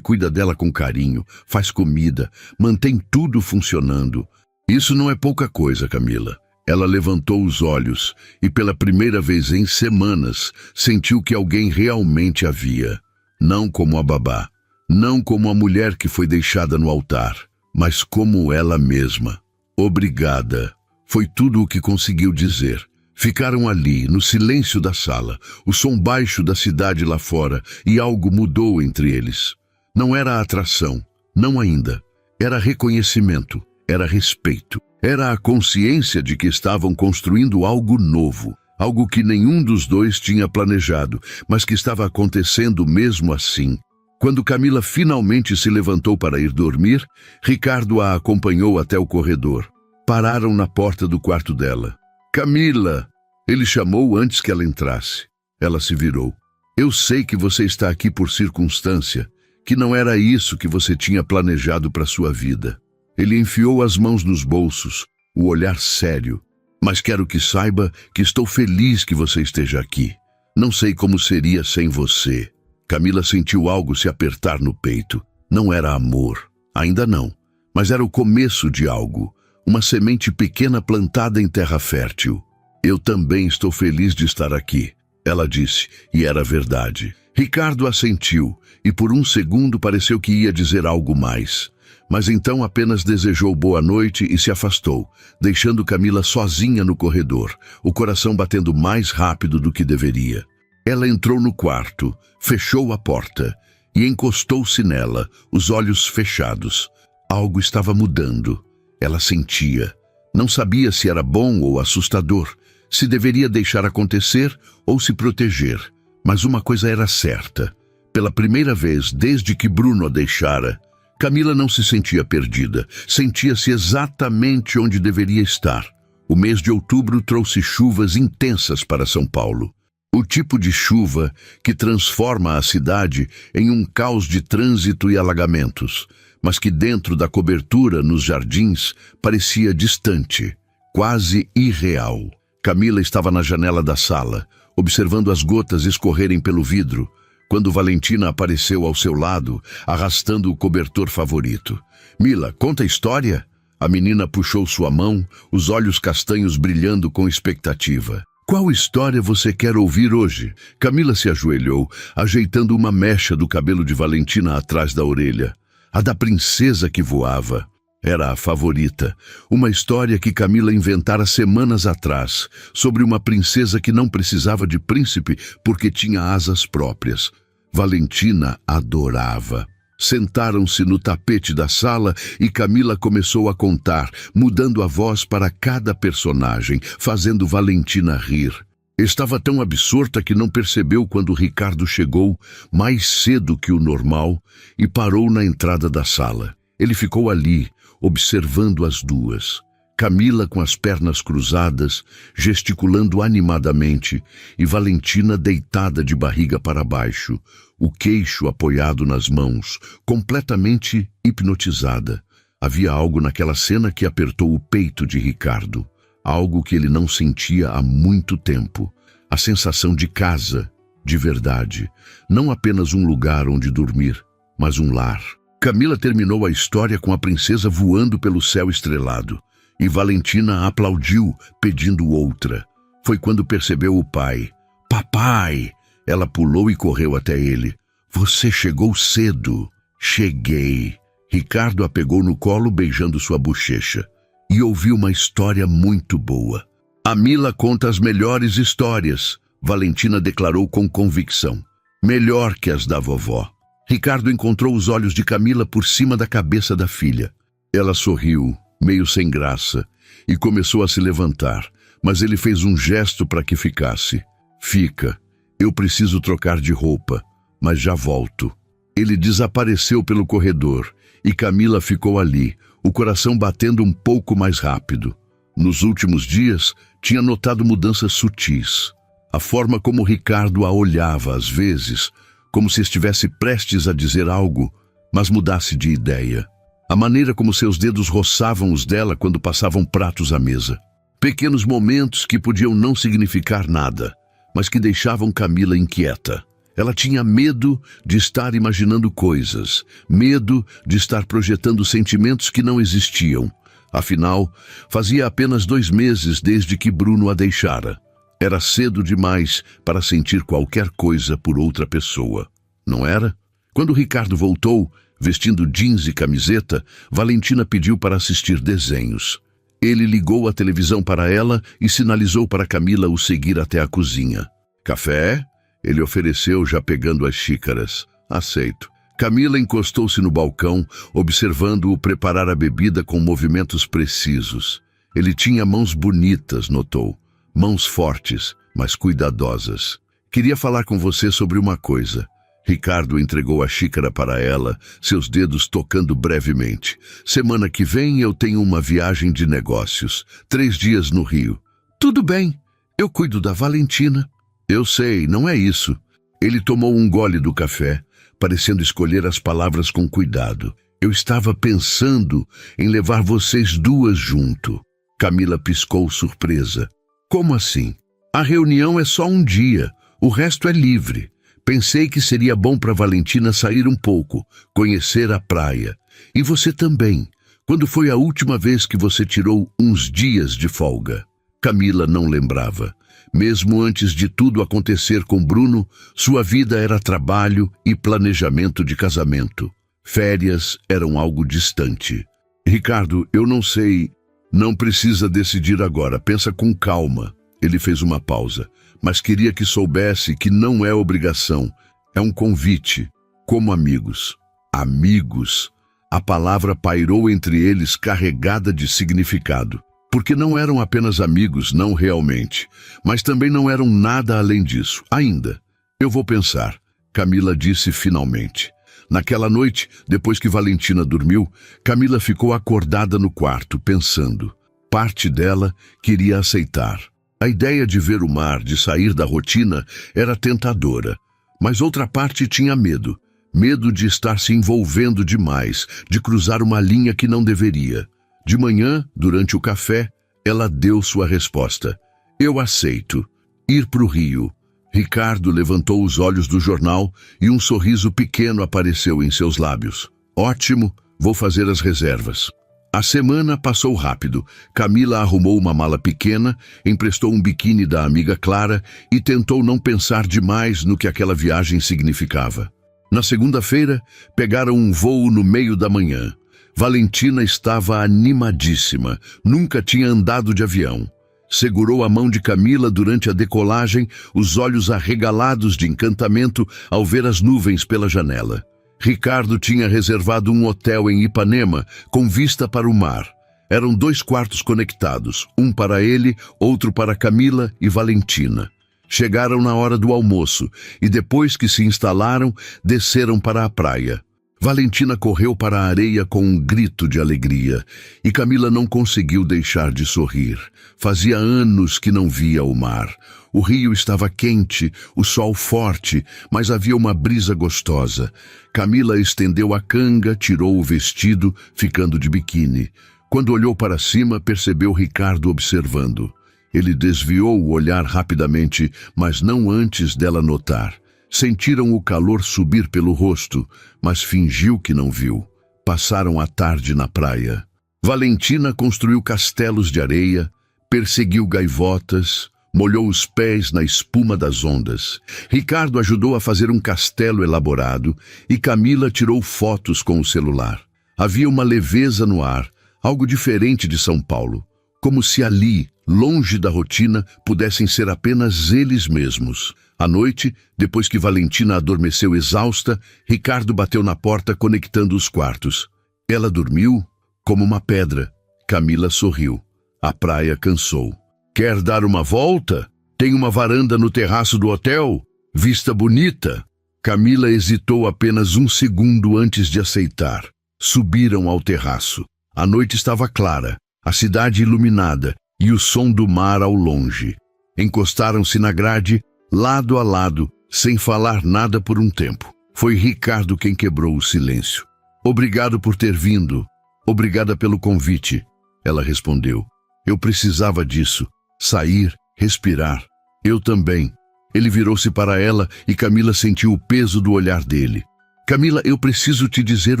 A: cuida dela com carinho, faz comida, mantém tudo funcionando. Isso não é pouca coisa, Camila. Ela levantou os olhos e pela primeira vez em semanas sentiu que alguém realmente a via. Não como a babá, não como a mulher que foi deixada no altar, mas como ela mesma. Obrigada. Foi tudo o que conseguiu dizer. Ficaram ali, no silêncio da sala, o som baixo da cidade lá fora, e algo mudou entre eles. Não era atração, não ainda. Era reconhecimento, era respeito. Era a consciência de que estavam construindo algo novo, algo que nenhum dos dois tinha planejado, mas que estava acontecendo mesmo assim. Quando Camila finalmente se levantou para ir dormir, Ricardo a acompanhou até o corredor. Pararam na porta do quarto dela. Camila! Ele chamou antes que ela entrasse. Ela se virou. Eu sei que você está aqui por circunstância, que não era isso que você tinha planejado para sua vida. Ele enfiou as mãos nos bolsos, o olhar sério. Mas quero que saiba que estou feliz que você esteja aqui. Não sei como seria sem você. Camila sentiu algo se apertar no peito. Não era amor, ainda não, mas era o começo de algo. Uma semente pequena plantada em terra fértil. Eu também estou feliz de estar aqui, ela disse, e era verdade. Ricardo assentiu, e por um segundo pareceu que ia dizer algo mais. Mas então apenas desejou boa noite e se afastou, deixando Camila sozinha no corredor, o coração batendo mais rápido do que deveria. Ela entrou no quarto, fechou a porta e encostou-se nela, os olhos fechados. Algo estava mudando. Ela sentia. Não sabia se era bom ou assustador, se deveria deixar acontecer ou se proteger. Mas uma coisa era certa. Pela primeira vez desde que Bruno a deixara, Camila não se sentia perdida. Sentia-se exatamente onde deveria estar. O mês de outubro trouxe chuvas intensas para São Paulo. O tipo de chuva que transforma a cidade em um caos de trânsito e alagamentos, mas que dentro da cobertura nos jardins parecia distante, quase irreal. Camila estava na janela da sala, observando as gotas escorrerem pelo vidro, quando Valentina apareceu ao seu lado, arrastando o cobertor favorito. Mila, conta a história? A menina puxou sua mão, os olhos castanhos brilhando com expectativa. Qual história você quer ouvir hoje? Camila se ajoelhou, ajeitando uma mecha do cabelo de Valentina atrás da orelha. A da princesa que voava. Era a favorita. Uma história que Camila inventara semanas atrás, sobre uma princesa que não precisava de príncipe porque tinha asas próprias. Valentina adorava. Sentaram-se no tapete da sala e Camila começou a contar, mudando a voz para cada personagem, fazendo Valentina rir. Estava tão absorta que não percebeu quando Ricardo chegou mais cedo que o normal e parou na entrada da sala. Ele ficou ali, observando as duas. Camila com as pernas cruzadas, gesticulando animadamente, e Valentina deitada de barriga para baixo, o queixo apoiado nas mãos, completamente hipnotizada. Havia algo naquela cena que apertou o peito de Ricardo, algo que ele não sentia há muito tempo. A sensação de casa, de verdade, não apenas um lugar onde dormir, mas um lar. Camila terminou a história com a princesa voando pelo céu estrelado. E Valentina aplaudiu, pedindo outra. Foi quando percebeu o pai. Papai! Ela pulou e correu até ele. Você chegou cedo. Cheguei. Ricardo a pegou no colo, beijando sua bochecha. E ouviu uma história muito boa. A Mila conta as melhores histórias, Valentina declarou com convicção. Melhor que as da vovó. Ricardo encontrou os olhos de Camila por cima da cabeça da filha. Ela sorriu, meio sem graça, e começou a se levantar, mas ele fez um gesto para que ficasse. Fica, eu preciso trocar de roupa, mas já volto. Ele desapareceu pelo corredor, e Camila ficou ali, o coração batendo um pouco mais rápido. Nos últimos dias, tinha notado mudanças sutis. A forma como Ricardo a olhava às vezes, como se estivesse prestes a dizer algo, mas mudasse de ideia. A maneira como seus dedos roçavam os dela quando passavam pratos à mesa. Pequenos momentos que podiam não significar nada, mas que deixavam Camila inquieta. Ela tinha medo de estar imaginando coisas, medo de estar projetando sentimentos que não existiam. Afinal, fazia apenas 2 meses desde que Bruno a deixara. Era cedo demais para sentir qualquer coisa por outra pessoa, não era? Quando Ricardo voltou, vestindo jeans e camiseta, Valentina pediu para assistir desenhos. Ele ligou a televisão para ela e sinalizou para Camila o seguir até a cozinha. Café? Ele ofereceu, já pegando as xícaras. Aceito. Camila encostou-se no balcão, observando-o preparar a bebida com movimentos precisos. Ele tinha mãos bonitas, notou. Mãos fortes, mas cuidadosas. Queria falar com você sobre uma coisa. Ricardo entregou a xícara para ela, seus dedos tocando brevemente. Semana que vem eu tenho uma viagem de negócios. 3 dias no Rio. Tudo bem, eu cuido da Valentina. Eu sei, não é isso. Ele tomou um gole do café, parecendo escolher as palavras com cuidado. Eu estava pensando em levar vocês duas junto. Camila piscou surpresa. Como assim? A reunião é só um dia, o resto é livre. Pensei que seria bom para Valentina sair um pouco, conhecer a praia. E você também. Quando foi a última vez que você tirou uns dias de folga? Camila não lembrava. Mesmo antes de tudo acontecer com Bruno, sua vida era trabalho e planejamento de casamento. Férias eram algo distante. Ricardo, eu não sei. Não precisa decidir agora, pensa com calma. Ele fez uma pausa. Mas queria que soubesse que não é obrigação, é um convite, como amigos. Amigos. A palavra pairou entre eles carregada de significado, porque não eram apenas amigos, não realmente, mas também não eram nada além disso, ainda. Eu vou pensar, Camila disse finalmente. Naquela noite, depois que Valentina dormiu, Camila ficou acordada no quarto, pensando. Parte dela queria aceitar. A ideia de ver o mar, de sair da rotina, era tentadora. Mas outra parte tinha medo. Medo de estar se envolvendo demais, de cruzar uma linha que não deveria. De manhã, durante o café, ela deu sua resposta. Eu aceito. Ir para o Rio. Ricardo levantou os olhos do jornal e um sorriso pequeno apareceu em seus lábios. Ótimo, vou fazer as reservas. A semana passou rápido. Camila arrumou uma mala pequena, emprestou um biquíni da amiga Clara e tentou não pensar demais no que aquela viagem significava. Na segunda-feira, pegaram um voo no meio da manhã. Valentina estava animadíssima, nunca tinha andado de avião. Segurou a mão de Camila durante a decolagem, os olhos arregalados de encantamento ao ver as nuvens pela janela. Ricardo tinha reservado um hotel em Ipanema, com vista para o mar. Eram 2 quartos conectados, um para ele, outro para Camila e Valentina. Chegaram na hora do almoço e depois que se instalaram, desceram para a praia. Valentina correu para a areia com um grito de alegria e Camila não conseguiu deixar de sorrir. Fazia anos que não via o mar. O rio estava quente, o sol forte, mas havia uma brisa gostosa. Camila estendeu a canga, tirou o vestido, ficando de biquíni. Quando olhou para cima, percebeu Ricardo observando. Ele desviou o olhar rapidamente, mas não antes dela notar. Sentiram o calor subir pelo rosto, mas fingiu que não viu. Passaram a tarde na praia. Valentina construiu castelos de areia, perseguiu gaivotas, molhou os pés na espuma das ondas. Ricardo ajudou a fazer um castelo elaborado e Camila tirou fotos com o celular. Havia uma leveza no ar, algo diferente de São Paulo, como se ali, longe da rotina, pudessem ser apenas eles mesmos. À noite, depois que Valentina adormeceu exausta, Ricardo bateu na porta conectando os quartos. Ela dormiu como uma pedra. Camila sorriu. A praia cansou. Quer dar uma volta? Tem uma varanda no terraço do hotel. Vista bonita. Camila hesitou apenas um segundo antes de aceitar. Subiram ao terraço. A noite estava clara, a cidade iluminada e o som do mar ao longe. Encostaram-se na grade, lado a lado, sem falar nada por um tempo. Foi Ricardo quem quebrou o silêncio. Obrigado por ter vindo. Obrigada pelo convite. Ela respondeu. Eu precisava disso. Sair, respirar. Eu também. Ele virou-se para ela e Camila sentiu o peso do olhar dele. Camila, eu preciso te dizer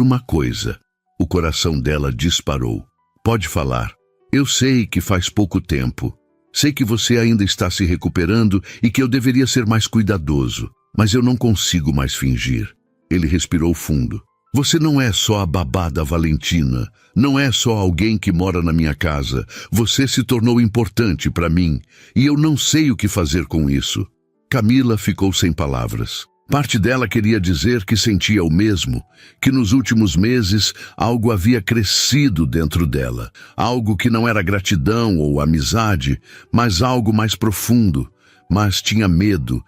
A: uma coisa. O coração dela disparou. Pode falar. Eu sei que faz pouco tempo. Sei que você ainda está se recuperando e que eu deveria ser mais cuidadoso, mas eu não consigo mais fingir. Ele respirou fundo. Você não é só a babá da Valentina, não é só alguém que mora na minha casa. Você se tornou importante para mim e eu não sei o que fazer com isso. Camila ficou sem palavras. Parte dela queria dizer que sentia o mesmo, que nos últimos meses algo havia crescido dentro dela, algo que não era gratidão ou amizade, mas algo mais profundo. Mas tinha medo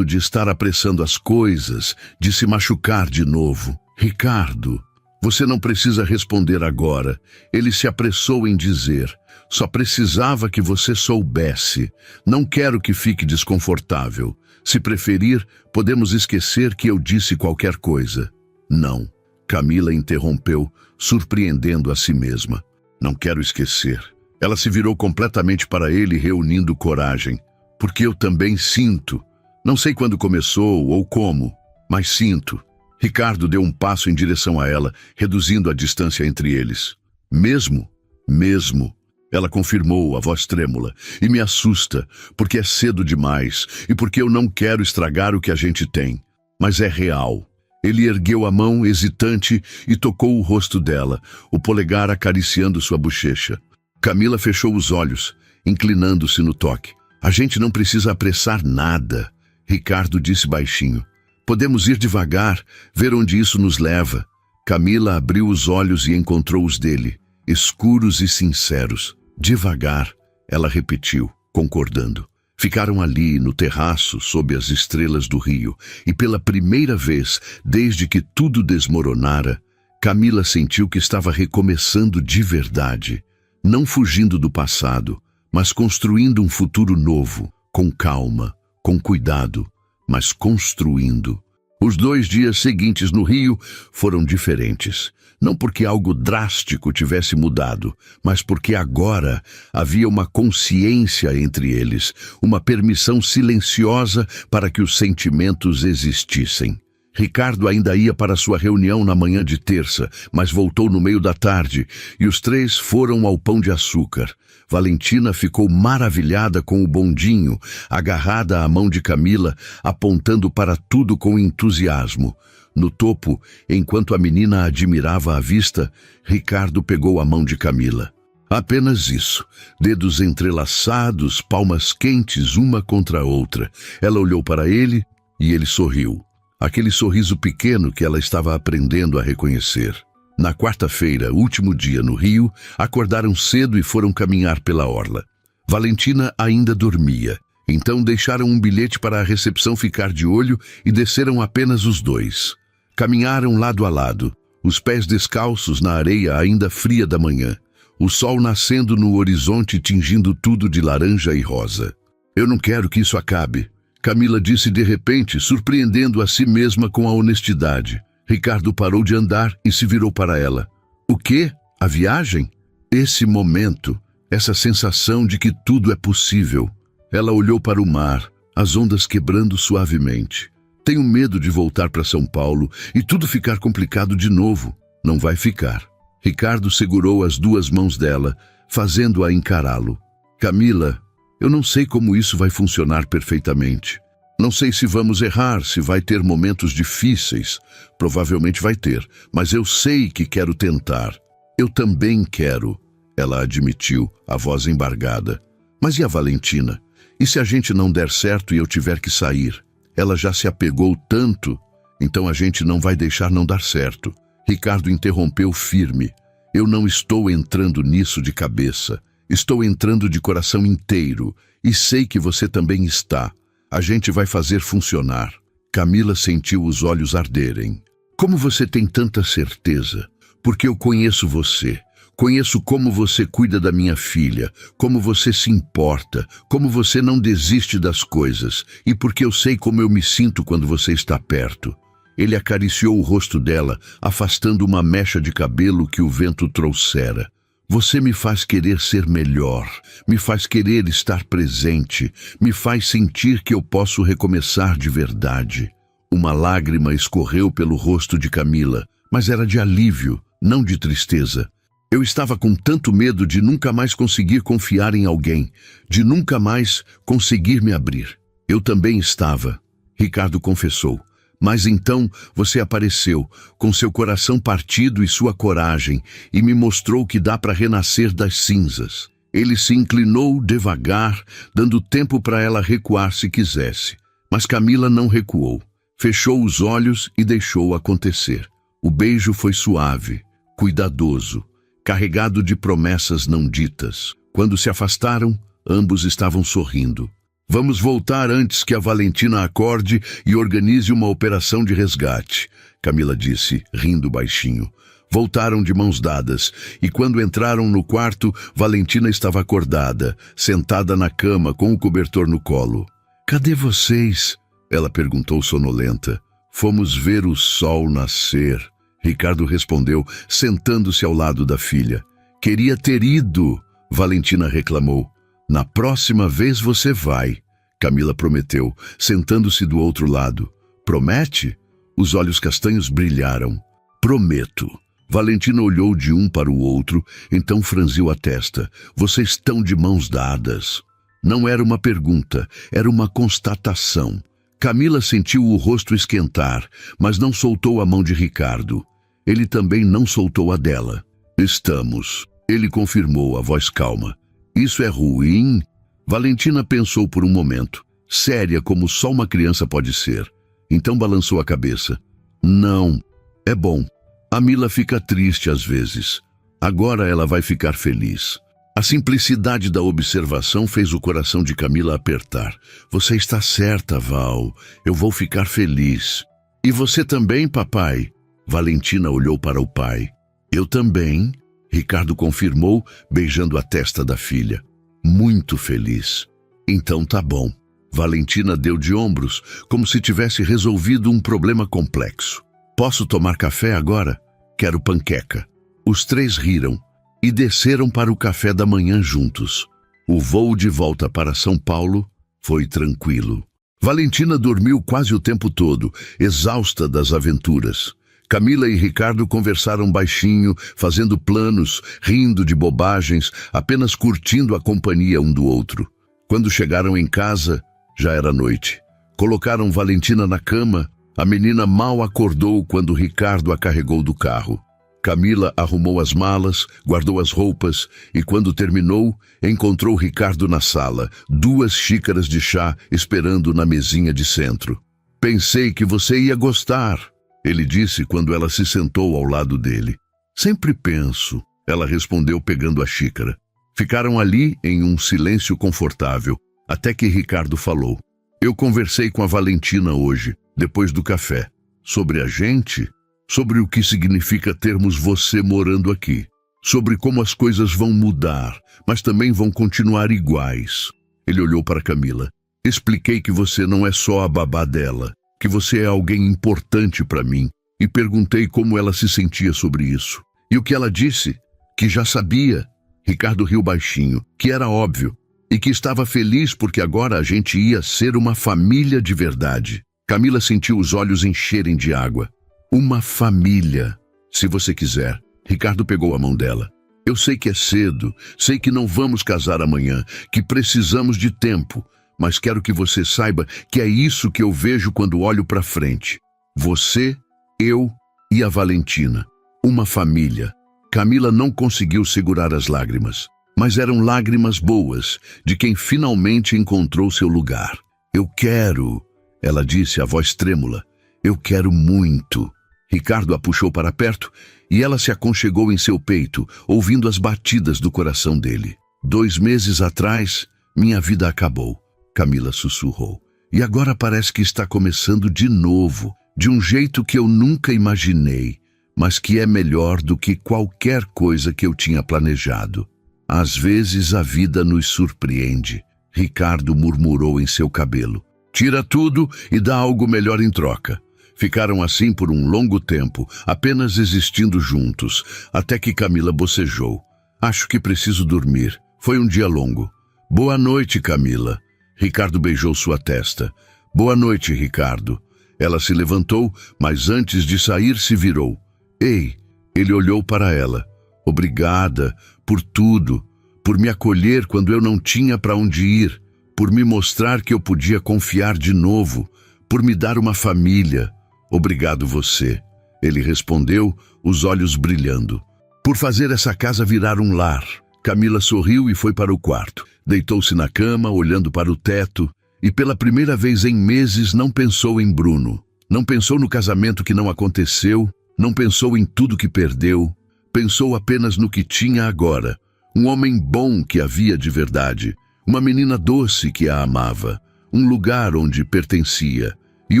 A: de estar apressando as coisas, de se machucar de novo. Ricardo, você não precisa responder agora. Ele se apressou em dizer. Só precisava que você soubesse. Não quero que fique desconfortável. Se preferir, podemos esquecer que eu disse qualquer coisa. Não. Camila interrompeu, surpreendendo a si mesma. Não quero esquecer. Ela se virou completamente para ele, reunindo coragem. Porque eu também sinto. Não sei quando começou ou como, mas sinto. Ricardo deu um passo em direção a ela, reduzindo a distância entre eles. Mesmo? Mesmo. Ela confirmou, a voz trêmula, e me assusta, porque é cedo demais e porque eu não quero estragar o que a gente tem. Mas é real. Ele ergueu a mão, hesitante, e tocou o rosto dela, o polegar acariciando sua bochecha. Camila fechou os olhos, inclinando-se no toque. A gente não precisa apressar nada, Ricardo disse baixinho. Podemos ir devagar, ver onde isso nos leva. Camila abriu os olhos e encontrou os dele, escuros e sinceros. Devagar, ela repetiu, concordando. Ficaram ali, no terraço, sob as estrelas do rio, e pela primeira vez, desde que tudo desmoronara, Camila sentiu que estava recomeçando de verdade, não fugindo do passado, mas construindo um futuro novo, com calma, com cuidado, mas construindo. Os 2 dias seguintes no Rio foram diferentes. Não porque algo drástico tivesse mudado, mas porque agora havia uma consciência entre eles, uma permissão silenciosa para que os sentimentos existissem. Ricardo ainda ia para sua reunião na manhã de terça, mas voltou no meio da tarde, e os 3 foram ao Pão de Açúcar. Valentina ficou maravilhada com o bondinho, agarrada à mão de Camila, apontando para tudo com entusiasmo. No topo, enquanto a menina admirava a vista, Ricardo pegou a mão de Camila. Apenas isso, dedos entrelaçados, palmas quentes uma contra a outra. Ela olhou para ele e ele sorriu. Aquele sorriso pequeno que ela estava aprendendo a reconhecer. Na quarta-feira, último dia no Rio, acordaram cedo e foram caminhar pela orla. Valentina ainda dormia. Então deixaram um bilhete para a recepção ficar de olho e desceram apenas os dois. Caminharam lado a lado, os pés descalços na areia ainda fria da manhã, o sol nascendo no horizonte tingindo tudo de laranja e rosa. Eu não quero que isso acabe, Camila disse de repente, surpreendendo a si mesma com a honestidade. Ricardo parou de andar e se virou para ela. O quê? A viagem? Esse momento, essa sensação de que tudo é possível. Ela olhou para o mar, as ondas quebrando suavemente. Tenho medo de voltar para São Paulo e tudo ficar complicado de novo. Não vai ficar. Ricardo segurou as duas mãos dela, fazendo-a encará-lo. Camila, eu não sei como isso vai funcionar perfeitamente. Não sei se vamos errar, se vai ter momentos difíceis. Provavelmente vai ter, mas eu sei que quero tentar. Eu também quero, ela admitiu, a voz embargada. Mas e a Valentina? E se a gente não der certo e eu tiver que sair? Ela já se apegou tanto, então a gente não vai deixar não dar certo. Ricardo interrompeu firme. Eu não estou entrando nisso de cabeça. Estou entrando de coração inteiro e sei que você também está. A gente vai fazer funcionar. Camila sentiu os olhos arderem. Como você tem tanta certeza? Porque eu conheço você. Conheço como você cuida da minha filha, como você se importa, como você não desiste das coisas, e porque eu sei como eu me sinto quando você está perto. Ele acariciou o rosto dela, afastando uma mecha de cabelo que o vento trouxera. Você me faz querer ser melhor, me faz querer estar presente, me faz sentir que eu posso recomeçar de verdade. Uma lágrima escorreu pelo rosto de Camila, mas era de alívio, não de tristeza. Eu estava com tanto medo de nunca mais conseguir confiar em alguém, de nunca mais conseguir me abrir. Eu também estava, Ricardo confessou. Mas então você apareceu, com seu coração partido e sua coragem, e me mostrou que dá para renascer das cinzas. Ele se inclinou devagar, dando tempo para ela recuar se quisesse. Mas Camila não recuou. Fechou os olhos e deixou acontecer. O beijo foi suave, cuidadoso, carregado de promessas não ditas. Quando se afastaram, ambos estavam sorrindo. Vamos voltar antes que a Valentina acorde e organize uma operação de resgate, Camila disse, rindo baixinho. Voltaram de mãos dadas, e quando entraram no quarto, Valentina estava acordada, sentada na cama com o cobertor no colo. Cadê vocês? Ela perguntou sonolenta. Fomos ver o sol nascer, Ricardo respondeu, sentando-se ao lado da filha. Queria ter ido, Valentina reclamou. Na próxima vez você vai, Camila prometeu, sentando-se do outro lado. Promete? Os olhos castanhos brilharam. Prometo. Valentina olhou de um para o outro, então franziu a testa. Vocês estão de mãos dadas. Não era uma pergunta, era uma constatação. Camila sentiu o rosto esquentar, mas não soltou a mão de Ricardo. Ele também não soltou a dela. Estamos, ele confirmou, a voz calma. Isso é ruim? Valentina pensou por um momento, séria como só uma criança pode ser. Então balançou a cabeça. Não, é bom. A Mila fica triste às vezes. Agora ela vai ficar feliz. A simplicidade da observação fez o coração de Camila apertar. Você está certa, Val. Eu vou ficar feliz. E você também, papai? Valentina olhou para o pai. Eu também. Ricardo confirmou, beijando a testa da filha. Muito feliz. Então tá bom. Valentina deu de ombros, como se tivesse resolvido um problema complexo. Posso tomar café agora? Quero panqueca. Os três riram e desceram para o café da manhã juntos. O voo de volta para São Paulo foi tranquilo. Valentina dormiu quase o tempo todo, exausta das aventuras. Camila e Ricardo conversaram baixinho, fazendo planos, rindo de bobagens, apenas curtindo a companhia um do outro. Quando chegaram em casa, já era noite. Colocaram Valentina na cama. A menina mal acordou quando Ricardo a carregou do carro. Camila arrumou as malas, guardou as roupas e, quando terminou, encontrou Ricardo na sala, 2 xícaras de chá esperando na mesinha de centro. Pensei que você ia gostar, ele disse quando ela se sentou ao lado dele. Sempre penso, ela respondeu pegando a xícara. Ficaram ali em um silêncio confortável. Até que Ricardo falou: eu conversei com a Valentina hoje, depois do café, sobre a gente, sobre o que significa termos você morando aqui, sobre como as coisas vão mudar, mas também vão continuar iguais. Ele olhou para Camila. Expliquei que você não é só a babá dela, que você é alguém importante para mim, e perguntei como ela se sentia sobre isso. E o que ela disse? Que já sabia. Ricardo riu baixinho, que era óbvio, e que estava feliz porque agora a gente ia ser uma família de verdade. Camila sentiu os olhos encherem de água. Uma família, se você quiser. Ricardo pegou a mão dela. Eu sei que é cedo, sei que não vamos casar amanhã, que precisamos de tempo, mas quero que você saiba que é isso que eu vejo quando olho para frente. Você, eu e a Valentina. Uma família. Camila não conseguiu segurar as lágrimas, mas eram lágrimas boas, de quem finalmente encontrou seu lugar. Eu quero, ela disse, a voz trêmula. Eu quero muito. Ricardo a puxou para perto e ela se aconchegou em seu peito, ouvindo as batidas do coração dele. 2 meses atrás, minha vida acabou. Camila sussurrou. E agora parece que está começando de novo, de um jeito que eu nunca imaginei, mas que é melhor do que qualquer coisa que eu tinha planejado. Às vezes a vida nos surpreende, Ricardo murmurou em seu cabelo. Tira tudo e dá algo melhor em troca. Ficaram assim por um longo tempo, apenas existindo juntos, até que Camila bocejou. Acho que preciso dormir. Foi um dia longo. Boa noite, Camila. Ricardo beijou sua testa. Boa noite, Ricardo. Ela se levantou, mas antes de sair se virou. Ei, ele olhou para ela. Obrigada por tudo, por me acolher quando eu não tinha para onde ir, por me mostrar que eu podia confiar de novo, por me dar uma família. Obrigado você, ele respondeu, os olhos brilhando. Por fazer essa casa virar um lar. Camila sorriu e foi para o quarto. Deitou-se na cama, olhando para o teto, e pela primeira vez em meses não pensou em Bruno. Não pensou no casamento que não aconteceu, não pensou em tudo que perdeu, pensou apenas no que tinha agora. Um homem bom que havia de verdade, uma menina doce que a amava, um lugar onde pertencia, e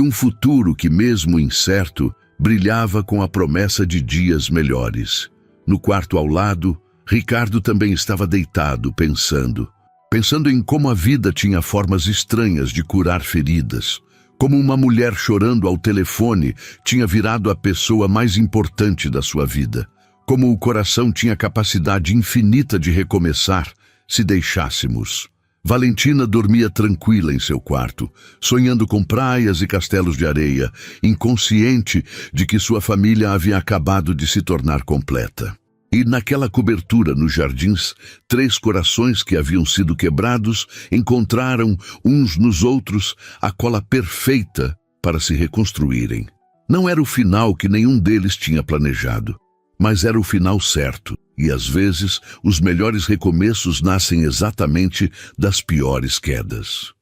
A: um futuro que, mesmo incerto, brilhava com a promessa de dias melhores. No quarto ao lado, Ricardo também estava deitado, pensando em como a vida tinha formas estranhas de curar feridas, como uma mulher chorando ao telefone tinha virado a pessoa mais importante da sua vida, como o coração tinha capacidade infinita de recomeçar se deixássemos. Valentina dormia tranquila em seu quarto, sonhando com praias e castelos de areia, inconsciente de que sua família havia acabado de se tornar completa. E naquela cobertura nos jardins, 3 corações que haviam sido quebrados encontraram uns nos outros a cola perfeita para se reconstruírem. Não era o final que nenhum deles tinha planejado, mas era o final certo, e às vezes os melhores recomeços nascem exatamente das piores quedas.